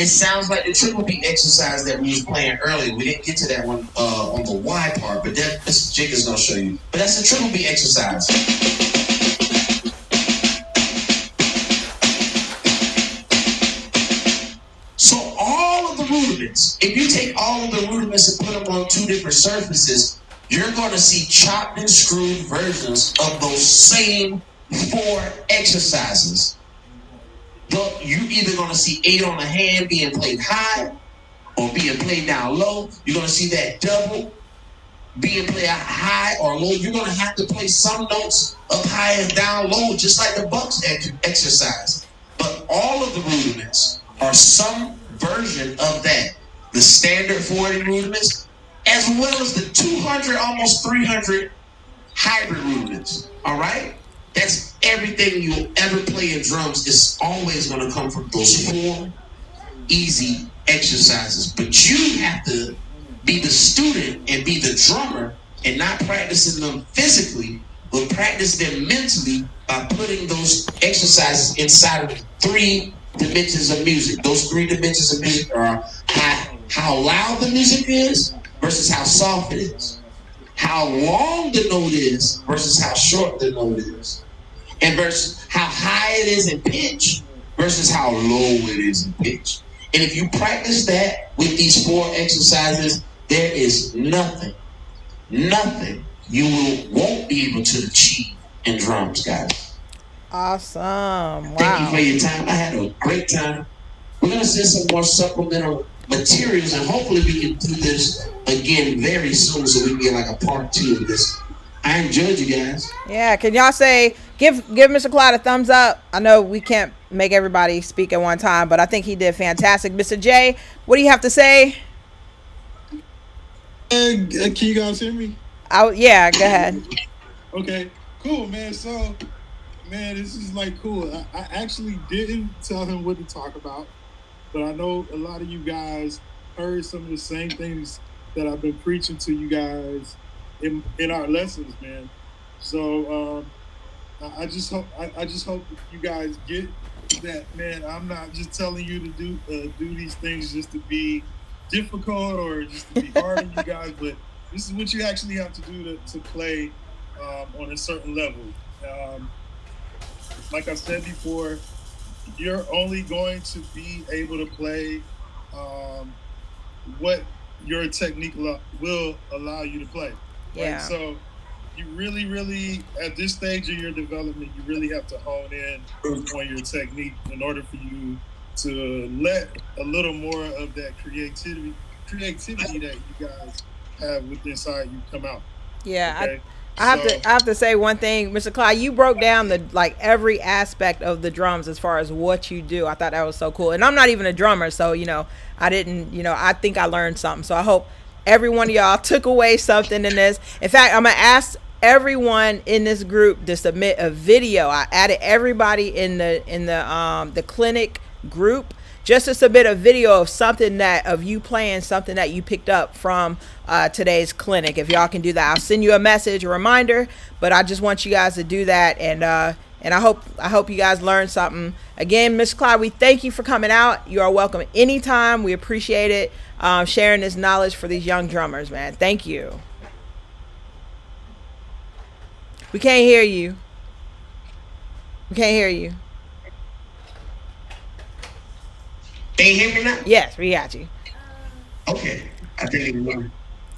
It sounds like the triple beat exercise that we was playing earlier. We didn't get to that one on the Y part, but that's Jake is gonna show you. But that's the triple beat exercise. So all of the rudiments, if you take all of the rudiments and put them on two different surfaces, you're going to see chopped and screwed versions of those same 4 exercises. You're either going to see 8 on the hand being played high or being played down low. You're going to see that double being played high or low. You're going to have to play some notes up high and down low, just like the Bucks exercise. But all of the rudiments are some version of that. The standard 40 rudiments, as well as the 200, almost 300 hybrid rudiments. All right? That's everything you'll ever play in drums is always going to come from those 4 easy exercises. But you have to be the student and be the drummer and not practicing them physically, but practice them mentally by putting those exercises inside of 3 dimensions of music. Those 3 dimensions of music are how loud the music is versus how soft it is, how long the note is versus how short the note is, and versus how high it is in pitch versus how low it is in pitch. And if you practice that with these 4 exercises, there is nothing you won't be able to achieve in drums, guys. Awesome. Wow. Thank you for your time. I had a great time. We're going to send some more supplemental materials, and hopefully we can do this again very soon so we can get like a part 2 of this. I enjoyed you guys. Yeah, can y'all say give Mr. Clyde a thumbs up? I know we can't make everybody speak at one time, but I think he did fantastic. Mr. J, what do you have to say? Can you guys hear me? Yeah, go ahead. Okay, cool, man. So, man, this is like cool. I actually didn't tell him what to talk about, but I know a lot of you guys heard some of the same things that I've been preaching to you guys in our lessons, man. So I just hope you guys get that, man. I'm not just telling you to do these things just to be difficult or just to be hard on you guys, but this is what you actually have to do to play on a certain level. Like I said before, you're only going to be able to play what your technique will allow you to play. Yeah. Right? So you really, at this stage of your development, you really have to hone in on your technique in order for you to let a little more of that creativity that you guys have within inside you come out. Yeah, okay? I have to say one thing, Mr. Clyde. You broke down every aspect of the drums as far as what you do. I thought that was so cool. And I'm not even a drummer, so I think I learned something. So I hope every one of y'all took away something in this. In fact, I'm gonna ask everyone in this group to submit a video. I added everybody in the clinic group just to submit a video of you playing something that you picked up from today's clinic. If y'all can do that, I'll send you a message, a reminder, but I just want you guys to do that. And I hope you guys learned something. Again, Miss Clyde, we thank you for coming out. You are welcome anytime. We appreciate it, sharing this knowledge for these young drummers, man. Thank you. We can't hear you. Can you hear me now? Yes, we got you. Okay. I think it was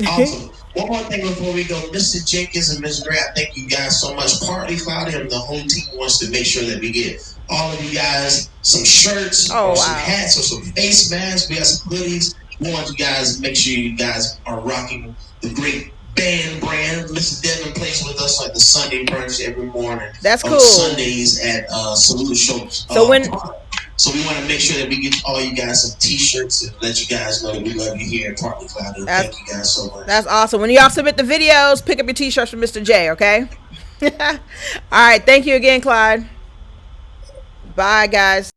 awesome. One more thing before we go. Mr. Jenkins and Ms. Gray, I thank you guys so much. Partly Clyde and the whole team wants to make sure that we get all of you guys some shirts some hats or some face masks. We got some hoodies. We want you guys to make sure you guys are rocking the great band brand. Mr. Devin plays with us like the Sunday brunch every morning. That's cool. Sundays at Salute Show. So we want to make sure that we get all you guys some T-shirts and let you guys know that we love you here at Partly Cloud. Thank you guys so much. That's awesome. When y'all submit the videos, pick up your T-shirts from Mr. J, okay? All right. Thank you again, Clyde. Bye, guys.